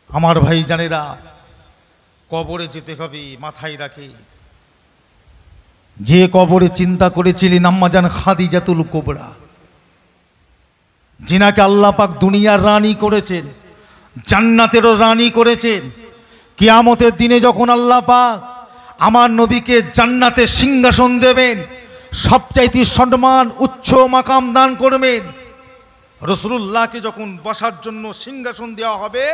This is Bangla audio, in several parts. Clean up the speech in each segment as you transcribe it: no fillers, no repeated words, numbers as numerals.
আমার ভাই জানেরা, কবরে যেতে হবে মাথায় রাখে। যে কবরে চিন্তা করেছিলেন আম্মাজান খাদিজাতুল কুবরা, যিনাকে আল্লাহ পাক দুনিয়ার রানী করেছেন, জান্নাতেরও রানী করেছেন। কিয়ামতের দিনে যখন আল্লাহ পাক আমার নবীকে জান্নাতে সিংহাসন দেবেন, সবচাইতে সম্মান উচ্চ মাকাম দান করবেন, রাসূলুল্লাহকে যখন বসার জন্য সিংহাসন দেওয়া হবে,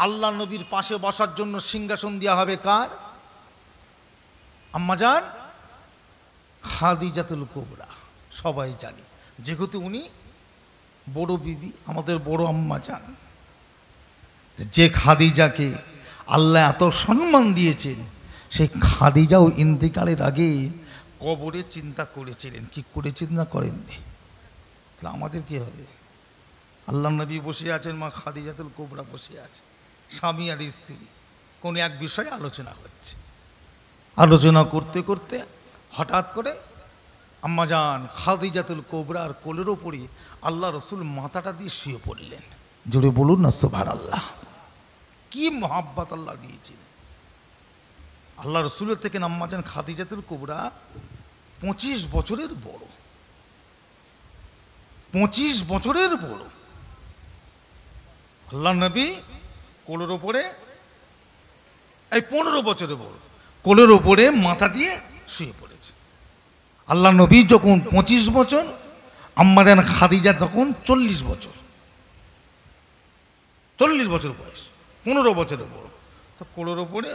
আল্লাহ নবীর পাশে বসার জন্য সিংহাসন দেওয়া হবে কার? আম্মাজান খাদিজাতুল কুবরা। সবাই জানি, যেহেতু উনি বড় বিবি, আমাদের বড় আম্মাজান। যে খাদিজাকে আল্লাহ এত সম্মান দিয়েছেন, সেই খাদিজাও ইন্তেকালের আগে কবরে চিন্তা করেছিলেন। কি করে চিন্তা করেননি? তাহলে আমাদের কি হবে? আল্লাহ নবী বসে আছেন, মা খাদিজাতুল কুবরা বসে আছে, স্বামী আর স্ত্রী কোনো এক বিষয়ে আলোচনা হচ্ছে। আলোচনা করতে করতে হঠাৎ করে আম্মাজান খাদিজাতুল কুবরার কোলের ওপরে আল্লাহ রসুল মাথাটা দিয়ে শুয়ে পড়লেন। জোরে বলুন না সুবহানাল্লাহ। কি মহাব্বত আল্লাহ দিয়েছেন। আল্লাহ রসুলের থেকে আম্মাজান খাদিজাতুল কুবরা 25 বছরের বড়, 25 বছরের বড়। আল্লাহ নবী কোলের ওপরে, এই 15 বছরের বড়, কোলের ওপরে মাথা দিয়ে শুয়ে পড়েছে। আল্লাহ নবী যখন 25 বছর, আম্মাজান খাদিজা তখন 40 বছর, 40 বছর বয়স, 15 বছরের বড়। তো কোলের ওপরে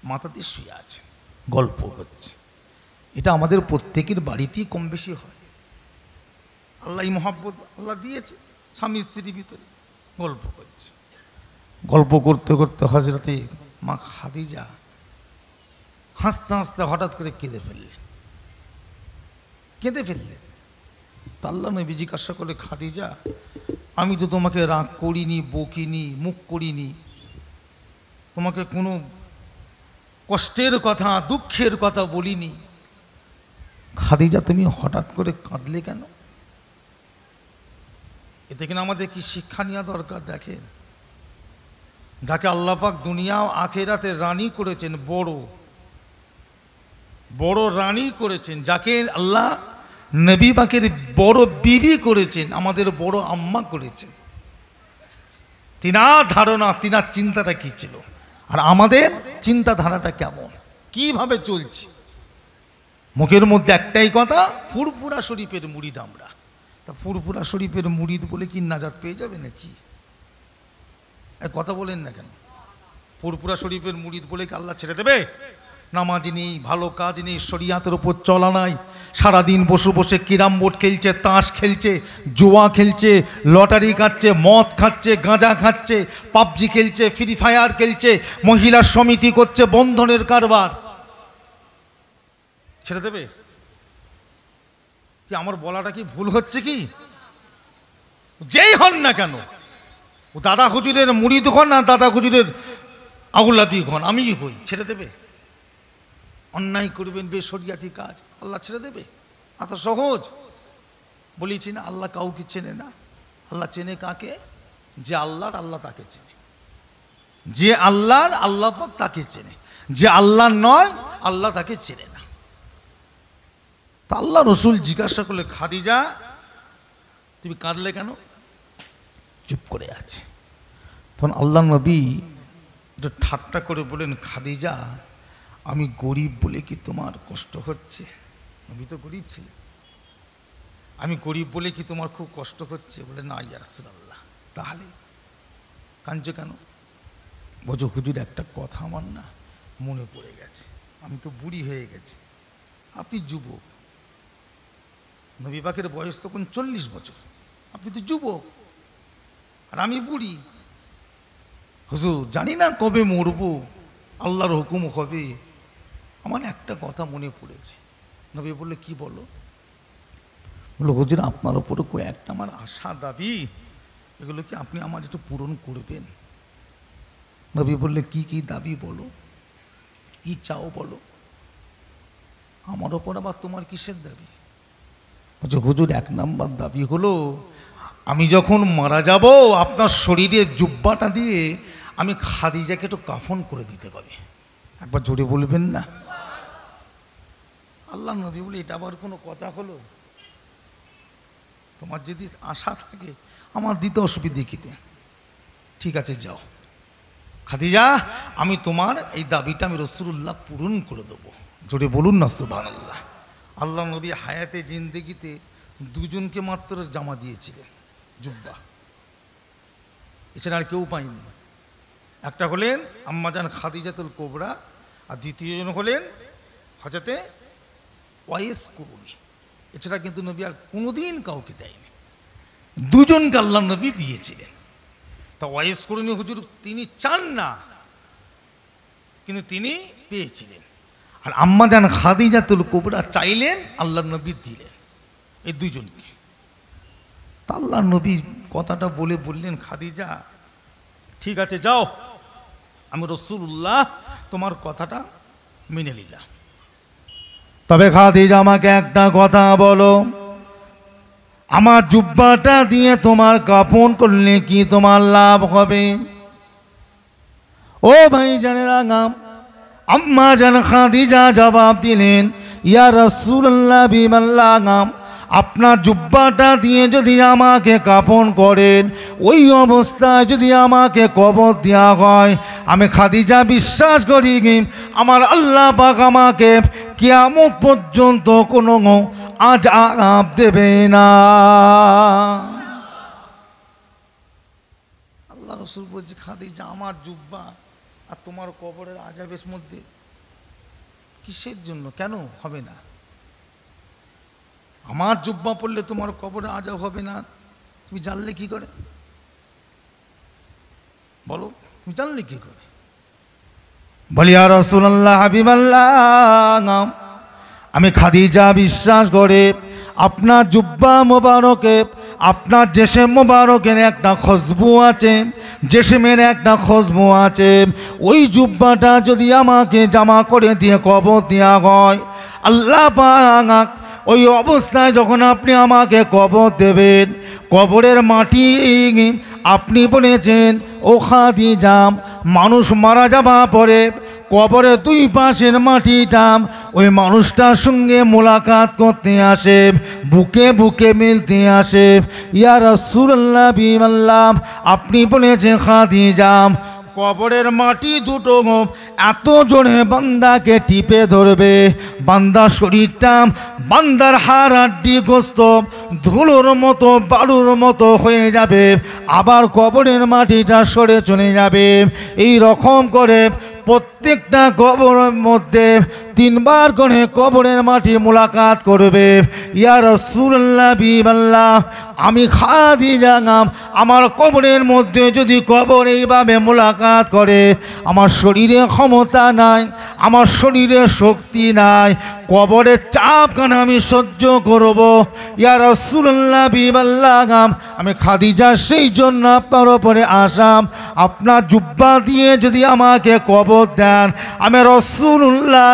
মাথা দিয়ে শুয়ে আছে, গল্প করছে। এটা আমাদের প্রত্যেকের বাড়িতেই কম বেশি হয়। আল্লাহ মহাব্বত আল্লাহ দিয়েছে, স্বামী স্ত্রীর ভিতরে গল্প করছে। গল্প করতে করতে হযরতে মা খাদিজা হাসতে হাসতে হঠাৎ করে কেঁদে ফেললেন। তো আল্লাহ নবী জিজ্ঞাসা করলে, খাদিজা, আমি তো তোমাকে রাগ করিনি, বকিনি, মুখ করিনি, তোমাকে কোনো কষ্টের কথা, দুঃখের কথা বলিনি, খাদিজা তুমি হঠাৎ করে কাঁদলে কেন? এতে কিনা আমাদের কি শিক্ষা নেওয়া দরকার? দেখেন, যাকে আল্লাহ পাক দুনিয়া আখিরাতে রানী করেছেন, বড় বড় রানী করেছেন, যাকে আল্লাহ নবী পাকের বড় বিবি করেছেন, আমাদের বড় আম্মা করেছেন, তিনার ধারণা, তিনার চিন্তাটা কি ছিল, আর আমাদের চিন্তাধারাটা কেমন, কিভাবে চলছে। মুখের মধ্যে একটাই কথা, ফুরফুরা শরীফের মুরিদ আমরা। তা ফুরফুরা শরীফের মুরিদ বলে কি নাজাত পেয়ে যাবে নাকি? কথা বলেন না কেন? ফুরফুরা শরীফের মুরিদ বলে কি আল্লাহ ছেড়ে দেবে? নামাজ নেই, ভালো কাজ নেই, শরিয়াতের উপর চলা নাই, সারাদিন বসে বসে ক্যারাম বোর্ড খেলছে, তাস খেলছে, জুয়া খেলছে, লটারি কাটছে, মদ খাচ্ছে, গাঁজা খাচ্ছে, পাবজি খেলছে, ফ্রি ফায়ার খেলছে, মহিলা সমিতি করছে, বন্ধনের কারবার, ছেড়ে দেবে কি? আমার বলাটা কি ভুল হচ্ছে কি? যেই হন না কেন, দাদা হুজুরের মুরিদ হন না দাদা হুজুরের আউলাদি হন, আমি হই, ছেড়ে দেবে? অন্যায় করবেন, বেশরিয়াতি কাজ, আল্লাহ ছেড়ে দেবে? এত সহজ? বলেছি না, আল্লাহ কাউকে চেনে না। আল্লাহ চেনে কাকে? যে আল্লাহর আল্লাহ তাকে চেনে, যে আল্লাহর আল্লাহ পাক তাকে চেনে, যে আল্লাহ নয় আল্লাহ তাকে চেনে না। তা আল্লাহ রসুল জিজ্ঞাসা করলে, খাদিজা তুমি কাঁদলে কেন? চুপ করে আছে। তখন আল্লাহ নবী একটু ঠাট্টা করে বলেন, খাদিজা, আমি গরিব বলে কি তোমার কষ্ট হচ্ছে? নবী তো গরিব ছিলেন। আমি গরিব বলে কি তোমার খুব কষ্ট হচ্ছে? বলে, না ইয়া রাসূলুল্লাহ। তাহলে কাঁদছো কেন? বলছো, হুজুর একটা কথা আমার না মনে পড়ে গেছে, আমি তো বুড়ি হয়ে গেছি, আপনি যুবক, নবী পাকের বয়স তখন 40 বছর, আপনি তো যুবক আর আমি বুড়ি। হুজুর জানি না কবে মরবো, আল্লাহর হুকুম হবে, আমার একটা কথা মনে পড়েছে। নবী বললে, কি বলো? বললো, হুজুর আপনার ওপরে কয়েকটা আমার আশা দাবি, এগুলো কি আপনি আমার একটু পূরণ করবেন? নবী বললে, কি কি দাবি বলো, কি চাও বলো? আমার ওপর আবার তোমার কিসের দাবি? বলছে, হুজুর 1 নম্বর দাবি হলো, আমি যখন মারা যাব আপনার শরীরে জুব্বাটা দিয়ে আমি খাদিজাকে একটু কাফন করে দিতে পারি। একবার জোরে বলবেন না? আল্লাহ নবী বলে এটা আবার কোনো কথা হলো? তোমার যদি আশা থাকে আমার দিতে অসুবিধে কিতে, ঠিক আছে যাও খাদিজা, আমি তোমার এই দাবিটা আমি রাসূলুল্লাহ পূরণ করে দেবো। জোরে বলুন না সুবহানাল্লাহ। আল্লাহ নবী হায়াতে জিন্দেগিতে দুজনকে মাত্র জামা দিয়েছিলেন, জুব্বা, এছাড়া আর কেউ পায়নি। একটা হলেন আম্মাজান খাদিজাতুল কুবরা, আর দ্বিতীয়জন হলেন হযরতে ওয়াইস কুরুনি। এছাড়া কিন্তু নবী আর কোনোদিন কাউকে দেয়নি, দুজনকে আল্লাহ নবী দিয়েছিলেন। তা ওয়াইস কুরুনি হুজুর তিনি চান না, কিন্তু তিনি পেয়েছিলেন। আর আম্মাজান খাদিজাতুল কুবরা চাইলেন, আল্লাহ নবী দিলেন এই দুজনকে। তা আল্লাহ নবী কথাটা বললেন, খাদিজা ঠিক আছে যাও, আমি রাসূলুল্লাহ তোমার কথাটা মেনে নিলাম। তবে খাদিজা আমাকে একটা কথা বলো, আমার জুব্বাটা দিয়ে তোমার কাফন করলে কি তোমার লাভ হবে? ও ভাই জানেরা, আম্মা জান খাদিজা জবাব দিলেন, ইয়া রাসূলুল্লাহ বিমাল্লাহ, আপনার জুব্বাটা দিয়ে যদি আমাকে কাফন করেন, ওই অবস্থায় যদি আমাকে কবর দেওয়া হয়, আমি খাদিজা বিশ্বাস করি আমার আল্লাহ পাক আমাকে কিয়ামত পর্যন্ত কোনো আযাব দেবে না। আল্লাহ রাসূল বলছে, খাদিজা আমার জুব্বা আর তোমার কবরের আযাবের মধ্যে কিসের জন্য, কেন হবে না? আমার জুব্বা পড়লে তোমার কবরে আযাব হবে না, তুমি জানলে কি করে? বলো, তুমি জানলে কি করে? বলি, ইয়া রাসূলুল্লাহ হাবিবাল্লাহ, আমি খাদিজা বিশ্বাস করে আপনার জুব্বা মোবারকে, আপনার জেসেম মোবারকের একটা খুশবু আছে, জেসেমের একটা খুশবু আছে, ওই জুব্বাটা যদি আমাকে জামা করে দিয়ে কবর দেওয়া হয়, আল্লাহ পাক ওই অবস্থায় যখন আপনি আমাকে কবর দেবেন, কবরের মাটি আপনি বলেছেন ও খাদিজা, মানুষ মারা যাওয়া পরে কবরের দুই পাশের মাটিটা ওই মানুষটার সঙ্গে মোলাকাত করতে আসে, বুকে বুকে মিলতে আসে। ইয়া রাসূলুল্লাহ বিমাল্লাহ, আপনি বলেছেন খাদিজা, কবরের মাটি দুটো এত জোরে বান্দাকে টিপে ধরবে, বান্দার শরীরটা, বান্দার হাড় হাড্ডি গোস্ত ধুলোর মতো বালুর মতো হয়ে যাবে, আবার কবরের মাটিটা সরে চলে যাবে। এই রকম করে প্রত্যেকটা কবরের মধ্যে তিনবার করে কবরের মাটি মোলাকাত করবে। ইয়া রাসূলুল্লাহ বিমাল্লাহ, আমি খাদিজা আমার কবরের মধ্যে যদি কবর এইভাবে মোলাকাত করে, আমার শরীরে ক্ষমতা নাই, আমার শরীরে শক্তি নাই, কবরের চাপ কেন আমি সহ্য করব? ইয়া রাসূলুল্লাহ বিমাল্লাহ, আমি খাদিজা সেই জন্য আপনার ওপরে আসাম, আপনার জুব্বা দিয়ে যদি আমাকে কবর দেন, আমি রাসূলুল্লাহ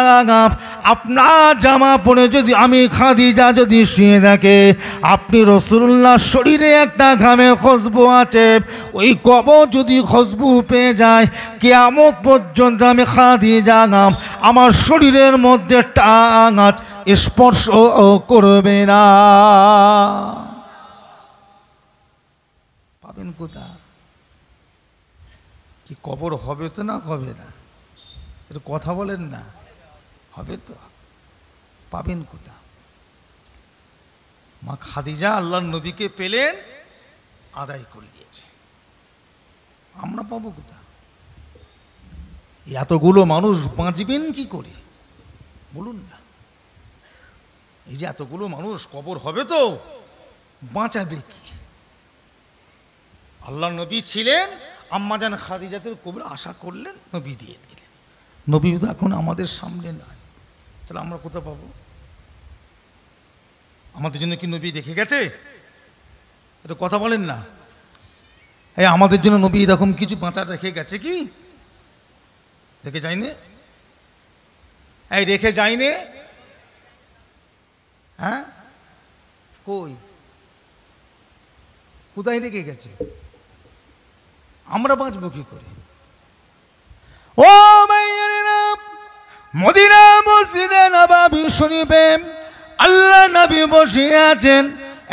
আপনার জামা পরে যদি আমি খাদিজা যদি শুয়ে থাকে, আপনি রাসূলুল্লাহ শরীরে একটা ঘামের খুশবু আছে, ওই কবর যদি খুশবু পেয়ে যায়, কিয়ামত পর্যন্ত আমি খাদিজা আমার শরীরের মধ্যে টাঙাত স্পর্শ করবে না। পাবেন কোথা? কি কবর হবে তো না হবে না? এটা কথা বলেন না, হবে তো? পাবেন কোথা? মা খাদিজা আল্লাহর নবীকে পেলেন, আদায় করে দিয়েছে, আমরা পাবো কোথা? এতগুলো মানুষ বাঁচবেন কি করে বলুন না? এই যে এতগুলো মানুষ কবর হবে তো, বাঁচাবে কি? আল্লাহ নবী ছিলেন, আম্মাজান খাদিজাতুল কুবরা আশা করলেন, নবী দিয়ে দিলেন। নবী তো এখন আমাদের সামনে নাই, তাহলে আমরা কোথায় পাবো? আমাদের জন্য কি নবী রেখে গেছে? এটা কথা বলেন না। এই আমাদের জন্য নবী এরকম কিছু বাঁচা রেখে গেছে কি? রেখে যায়নি? এই রেখে যায়নি? হ্যাঁ, কই কোথায় রেখে গেছে? আমরা বাঁচবো কি করে? ও ভাইয়েরা, মদিনা মসজিদে নববী শরীফে আল্লাহ নবী বসে আছেন।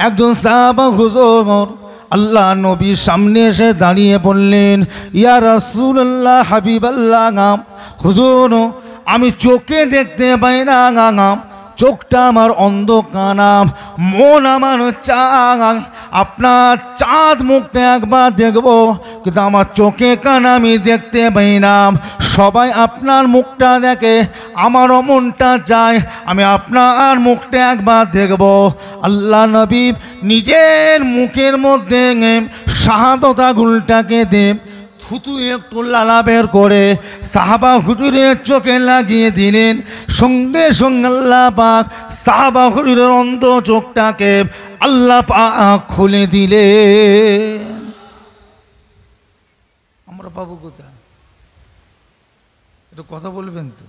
একজন সাহাবা হুজুর আল্লাহ নবীর সামনে এসে দাঁড়িয়ে বললেন, ইয়া রাসূলুল্লাহ, হাবিবাল্লাহ, হুজুর আমি চোখে দেখতে পাই না, চোখটা আমার অন্ধকার, মন আমার চায় আপনার চাঁদ মুখটা একবার দেখব, কিন্তু আমার চোখে কান আমি দেখতে পাই না। সবাই আপনার মুখটা দেখে, আমারও মনটা চায় আমি আপনার মুখটা একবার দেখব। আল্লাহ নবী নিজের মুখের মধ্যে শাহাদত আঙুলটাকে দেব থুতু একটু লালা বের করে সাহাবা হুজুরের চোখে লাগিয়ে দিলেন। সঙ্গে সঙ্গে আল্লাহ পাক সাহাবা হুজুরের অন্ধ চোখটাকে আল্লাহ পাক খুলে দিলেন। আমরা পাবো কোথায়? একটু কথা বলবেন তো।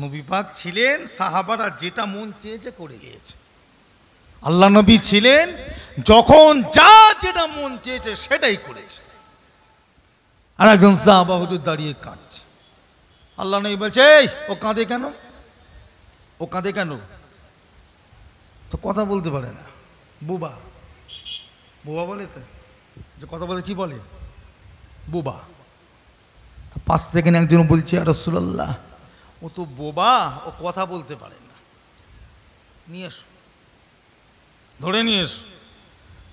নবী পাক ছিলেন, সাহাবারা যেটা মন চেয়েছে করে গিয়েছে। আল্লাহ নবী ছিলেন, যখন যা যেটা মন চেয়েছে সেটাই করেছে। আর একজন সাহাবা হুজুর দাঁড়িয়ে কাঁদছে। আল্লাহ নবী বলছে, ও কাঁদে কেন? ও কাঁদে কেন? তো কথা বলতে পারে না, বুবা বুবা বলে তো, যে কথা বলে কি বলে? বুবা। পাঁচ থেকে একজন বলছে, ইয়া রাসূলুল্লাহ, ও তো বোবা, ও কথা বলতে পারে না, নিয়ে এসো, ধরে নিয়ে এসো।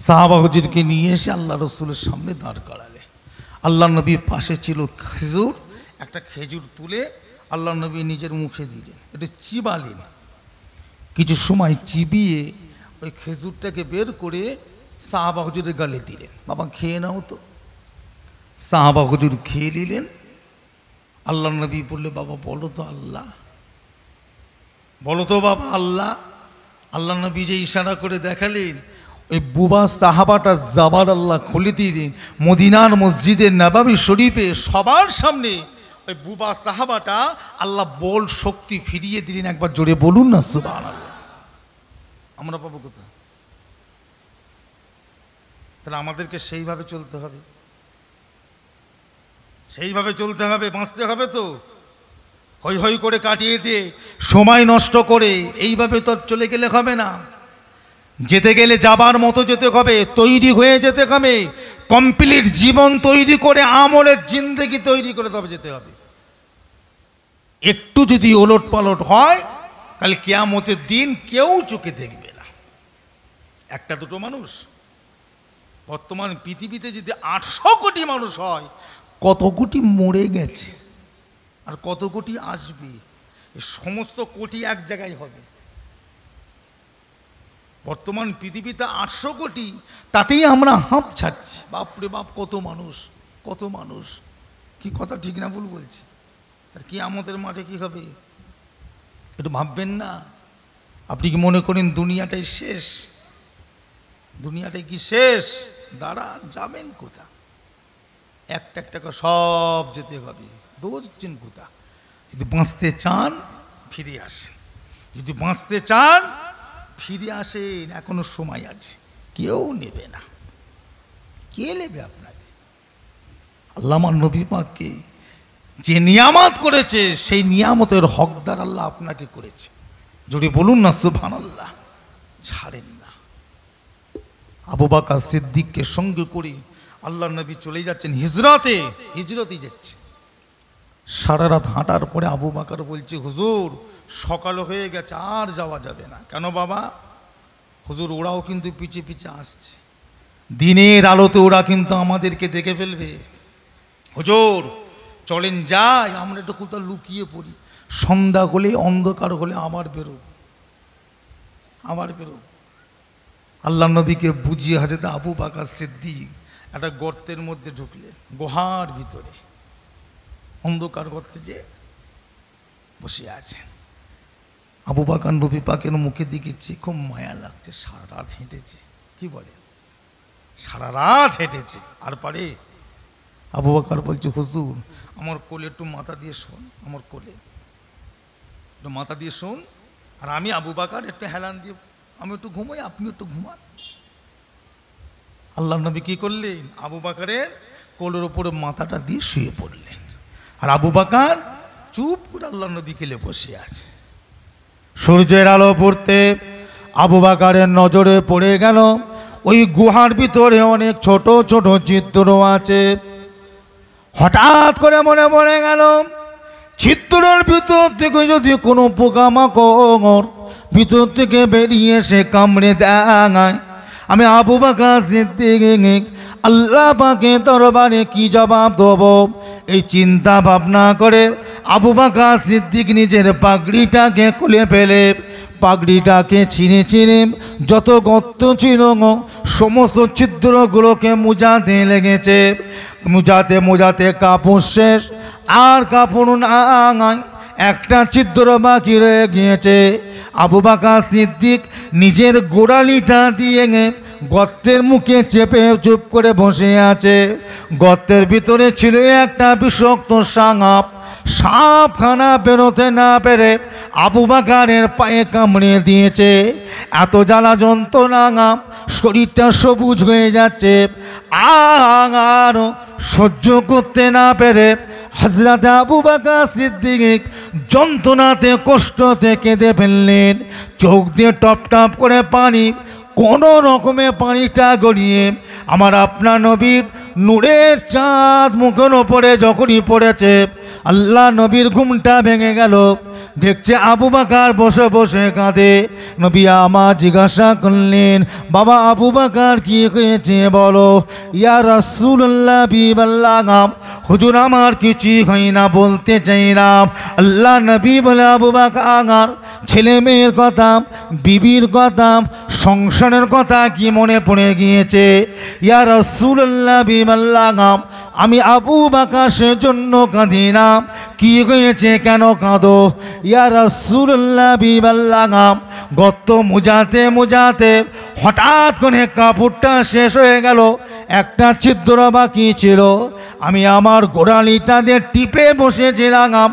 সাহাবা হুজুরকে নিয়ে এসে আল্লাহ রসুলের সামনে দাঁড় করালে। আল্লাহ নবীর পাশে ছিল খেজুর, একটা খেজুর তুলে আল্লাহ নবী নিজের মুখে দিলেন, এটা চিবালেন। কিছু সময় চিবিয়ে ওই খেজুরটাকে বের করে সাহাবা হুজুরের গালে দিলেন, বাবা খেয়ে নাও তো। সাহাবা হুজুর খেয়ে নিলেন। আল্লাহ নবী বললে, বাবা বলো তো আল্লাহ, বলো তো বাবা আল্লাহ। আল্লাহ নবী যে ইশারা করে দেখালেন, ওই বুবা সাহাবাটা জাবার আল্লাহ খুলে দিলেন। মদিনার মসজিদের নববী শরীফে সবার সামনে ওই বুবা সাহাবাটা আল্লাহ বল শক্তি ফিরিয়ে দিলেন। একবার জোরে বলুন না সুবহানাল্লাহ। আমরা পাবো কোথায়? তাহলে আমাদেরকে সেইভাবে চলতে হবে, সেইভাবে চলতে হবে, বাঁচতে হবে তো। হই হই করে কাটিয়ে দিয়ে সময় নষ্ট করে এইভাবে তো চলে গেলে হবে না। যেতে গেলে যাবার মতো যেতে হবে, তৈরি হয়ে যেতে হবে, কমপ্লিট জীবন তৈরি করে আমলের জিন্দেগি তৈরি করে তবে যেতে হবে। একটু যদি ওলট পালট হয় তাহলে কিয়ামতের দিন কেউ চোখে দেখবে না। একটা দুটো মানুষ, বর্তমান পৃথিবীতে যদি 800 কোটি মানুষ হয়, কত কোটি মরে গেছে আর কত কোটি আসবে, সমস্ত কোটি এক জায়গায় হবে। বর্তমান পৃথিবীতে 800 কোটি, তাতেই আমরা হাঁপ ছাড়ছি। বাপরে বাপ, কত মানুষ, কত মানুষ। কি কথা ঠিক না ভুল বলছি? আর কি আমাদের মাঠে কি হবে একটু ভাববেন না? আপনি কি মনে করেন দুনিয়াটাই শেষ? দুনিয়াটাই কি শেষ? দাঁড়ান, যাবেন কোথা? একটা একটা করে সব যেতে হবে, দৌড়ছেন কোথা? যদি বাঁচতে চান ফিরে আসেন, যদি বাঁচতে চান ফিরে আসেন, এখনো সময় আছে। কেউ নেবে না। কে নেবে আপনাকে? আল্লাহ আমার নবী পাককে যে নিয়ামত করেছে, সেই নিয়ামতের হকদার আল্লাহ আপনাকে করেছে। যদি বলুন না সুবহানাল্লাহ। ছাড়েন না। আবু বকর সিদ্দিককে সঙ্গে করে আল্লাহ নবী চলে যাচ্ছেন হিজরতে, হিজরতে যাচ্ছে। সারা রাত হাঁটার পরে আবু বকর বলছে, হুজুর সকাল হয়ে গেছে, আর যাওয়া যাবে না। কেন বাবা? হুজুর ওরাও কিন্তু পিছে পিছে আসছে, দিনের আলোতে ওরা কিন্তু আমাদেরকে দেখে ফেলবে। হুজুর চলেন যাই, আমরা একটু কোথাও লুকিয়ে পড়ি, সন্ধ্যা হলে অন্ধকার হলে আবার বেরোব, আবার বেরোব। আল্লাহ নবীকে বুঝিয়ে হযরত আবু বকর সিদ্দিক একটা গর্তের মধ্যে ঢুকলেন, গুহার ভিতরে অন্ধকার গর্তে যে বসে আছেন। আবু বকর নবী পাকের মুখের দিকে চেয়ে খুব মায়া লাগছে। সারা রাত হেঁটেছে, কি বলে, সারা রাত হেঁটেছে, আর পারে? আবু বকর বলছে, হুজুর আমার কোলে একটু মাথা দিয়ে শোন, আমার কোলে একটু মাথা দিয়ে শোন, আর আমি আবু বকর একটু হেলান দিয়ে আমি একটু ঘুমাই, আপনি একটু ঘুমান। আল্লাহ নবী কি করলেন? আবু বকরের কোলের ওপরে মাথাটা দিয়ে শুয়ে পড়লেন। আর আবু বকর চুপ করে আল্লাহ নবী কেলে বসে আছে। সূর্যের আলো পড়তে আবু বকরের নজরে পড়ে গেল ওই গুহার ভিতরে অনেক ছোট ছোট চিত্র আছে। হঠাৎ করে মনে পড়ে গেল, চিত্রের ভিতর থেকে যদি কোনো পোকামাকড় ভিতর থেকে বেরিয়ে এসে কামড়ে দেয়, আমি আবু বকর সিদ্দিক আল্লাহ পাকের দরবারে কি জবাব দেব? এই চিন্তা ভাবনা করে আবু বকর সিদ্দিক নিজের পাগড়িটাকে খুলে ফেলে পাগড়িটাকে ছিঁড়ে ছিঁড়ে যত গর্ত ছিল সমস্ত ছিদ্রগুলোকে মুজাতে লেগেছে। মুজাতে মুজাতে কাপড় শেষ, আর কাপড় নাই, একটা ছিদ্র বাকি রয়ে গিয়েছে। আবু বকর সিদ্দিক নিজের গোড়ালিটা দিয়ে গর্তের মুখে চেপে চুপ করে বসে আছে। গর্তের ভিতরে ছিল একটা বিষাক্ত সাপ। সাপখানা বেরোতে না পেরে আবু বকরের পায়ে কামড়ে দিয়েছে। এত জ্বালা যন্ত্রণা, শরীরটা সবুজ হয়ে যাচ্ছে। আর সহ্য করতে না পেরে হযরত আবু বকর সিদ্দিক যন্ত্রণাতে কষ্টতে কেঁদে ফেললেন। চোখ দিয়ে টপ টপ করে পানি, কোনো রকমে পানিটা গড়িয়ে আমার আপনার নবীর নূরের চাঁদ মুখের ওপরে যখনই পড়েছে, আল্লাহ নবীর ঘুমটা ভেঙে গেল। দেখছে আবু বকর বসে বসে কাঁদে। নবী আমার জিজ্ঞাসা করলেন, বাবা আবু বকর কি হয়েছে বলো? ইয়া রাসূলুল্লাহ বিবাল্লাহ, হুজুর আমার কিছুই হয় না, বলতে চাইলাম। আল্লাহ নবী বলে, আবু বকর ছেলে মেয়ের কথা, বিবির কথা, সংসারের কথা কি মনে পড়ে গিয়েছে? ইয়া রাসূলুল্লাহ বিবাল্লাহ, আমি আবু বকর সেজন্য কাঁদি না। কি হয়েছে, কেন কাঁদো? ইয়া রাসূলুল্লাহ বিবাল্লাহ, গর্ত মুজাতে মুজাতে হঠাৎ করে কাপড়টা শেষ হয়ে গেল, একটা ছিদ্র বাকি ছিল। আমি আমার গোড়ালিটা দিয়ে টিপে বসেছিলাম,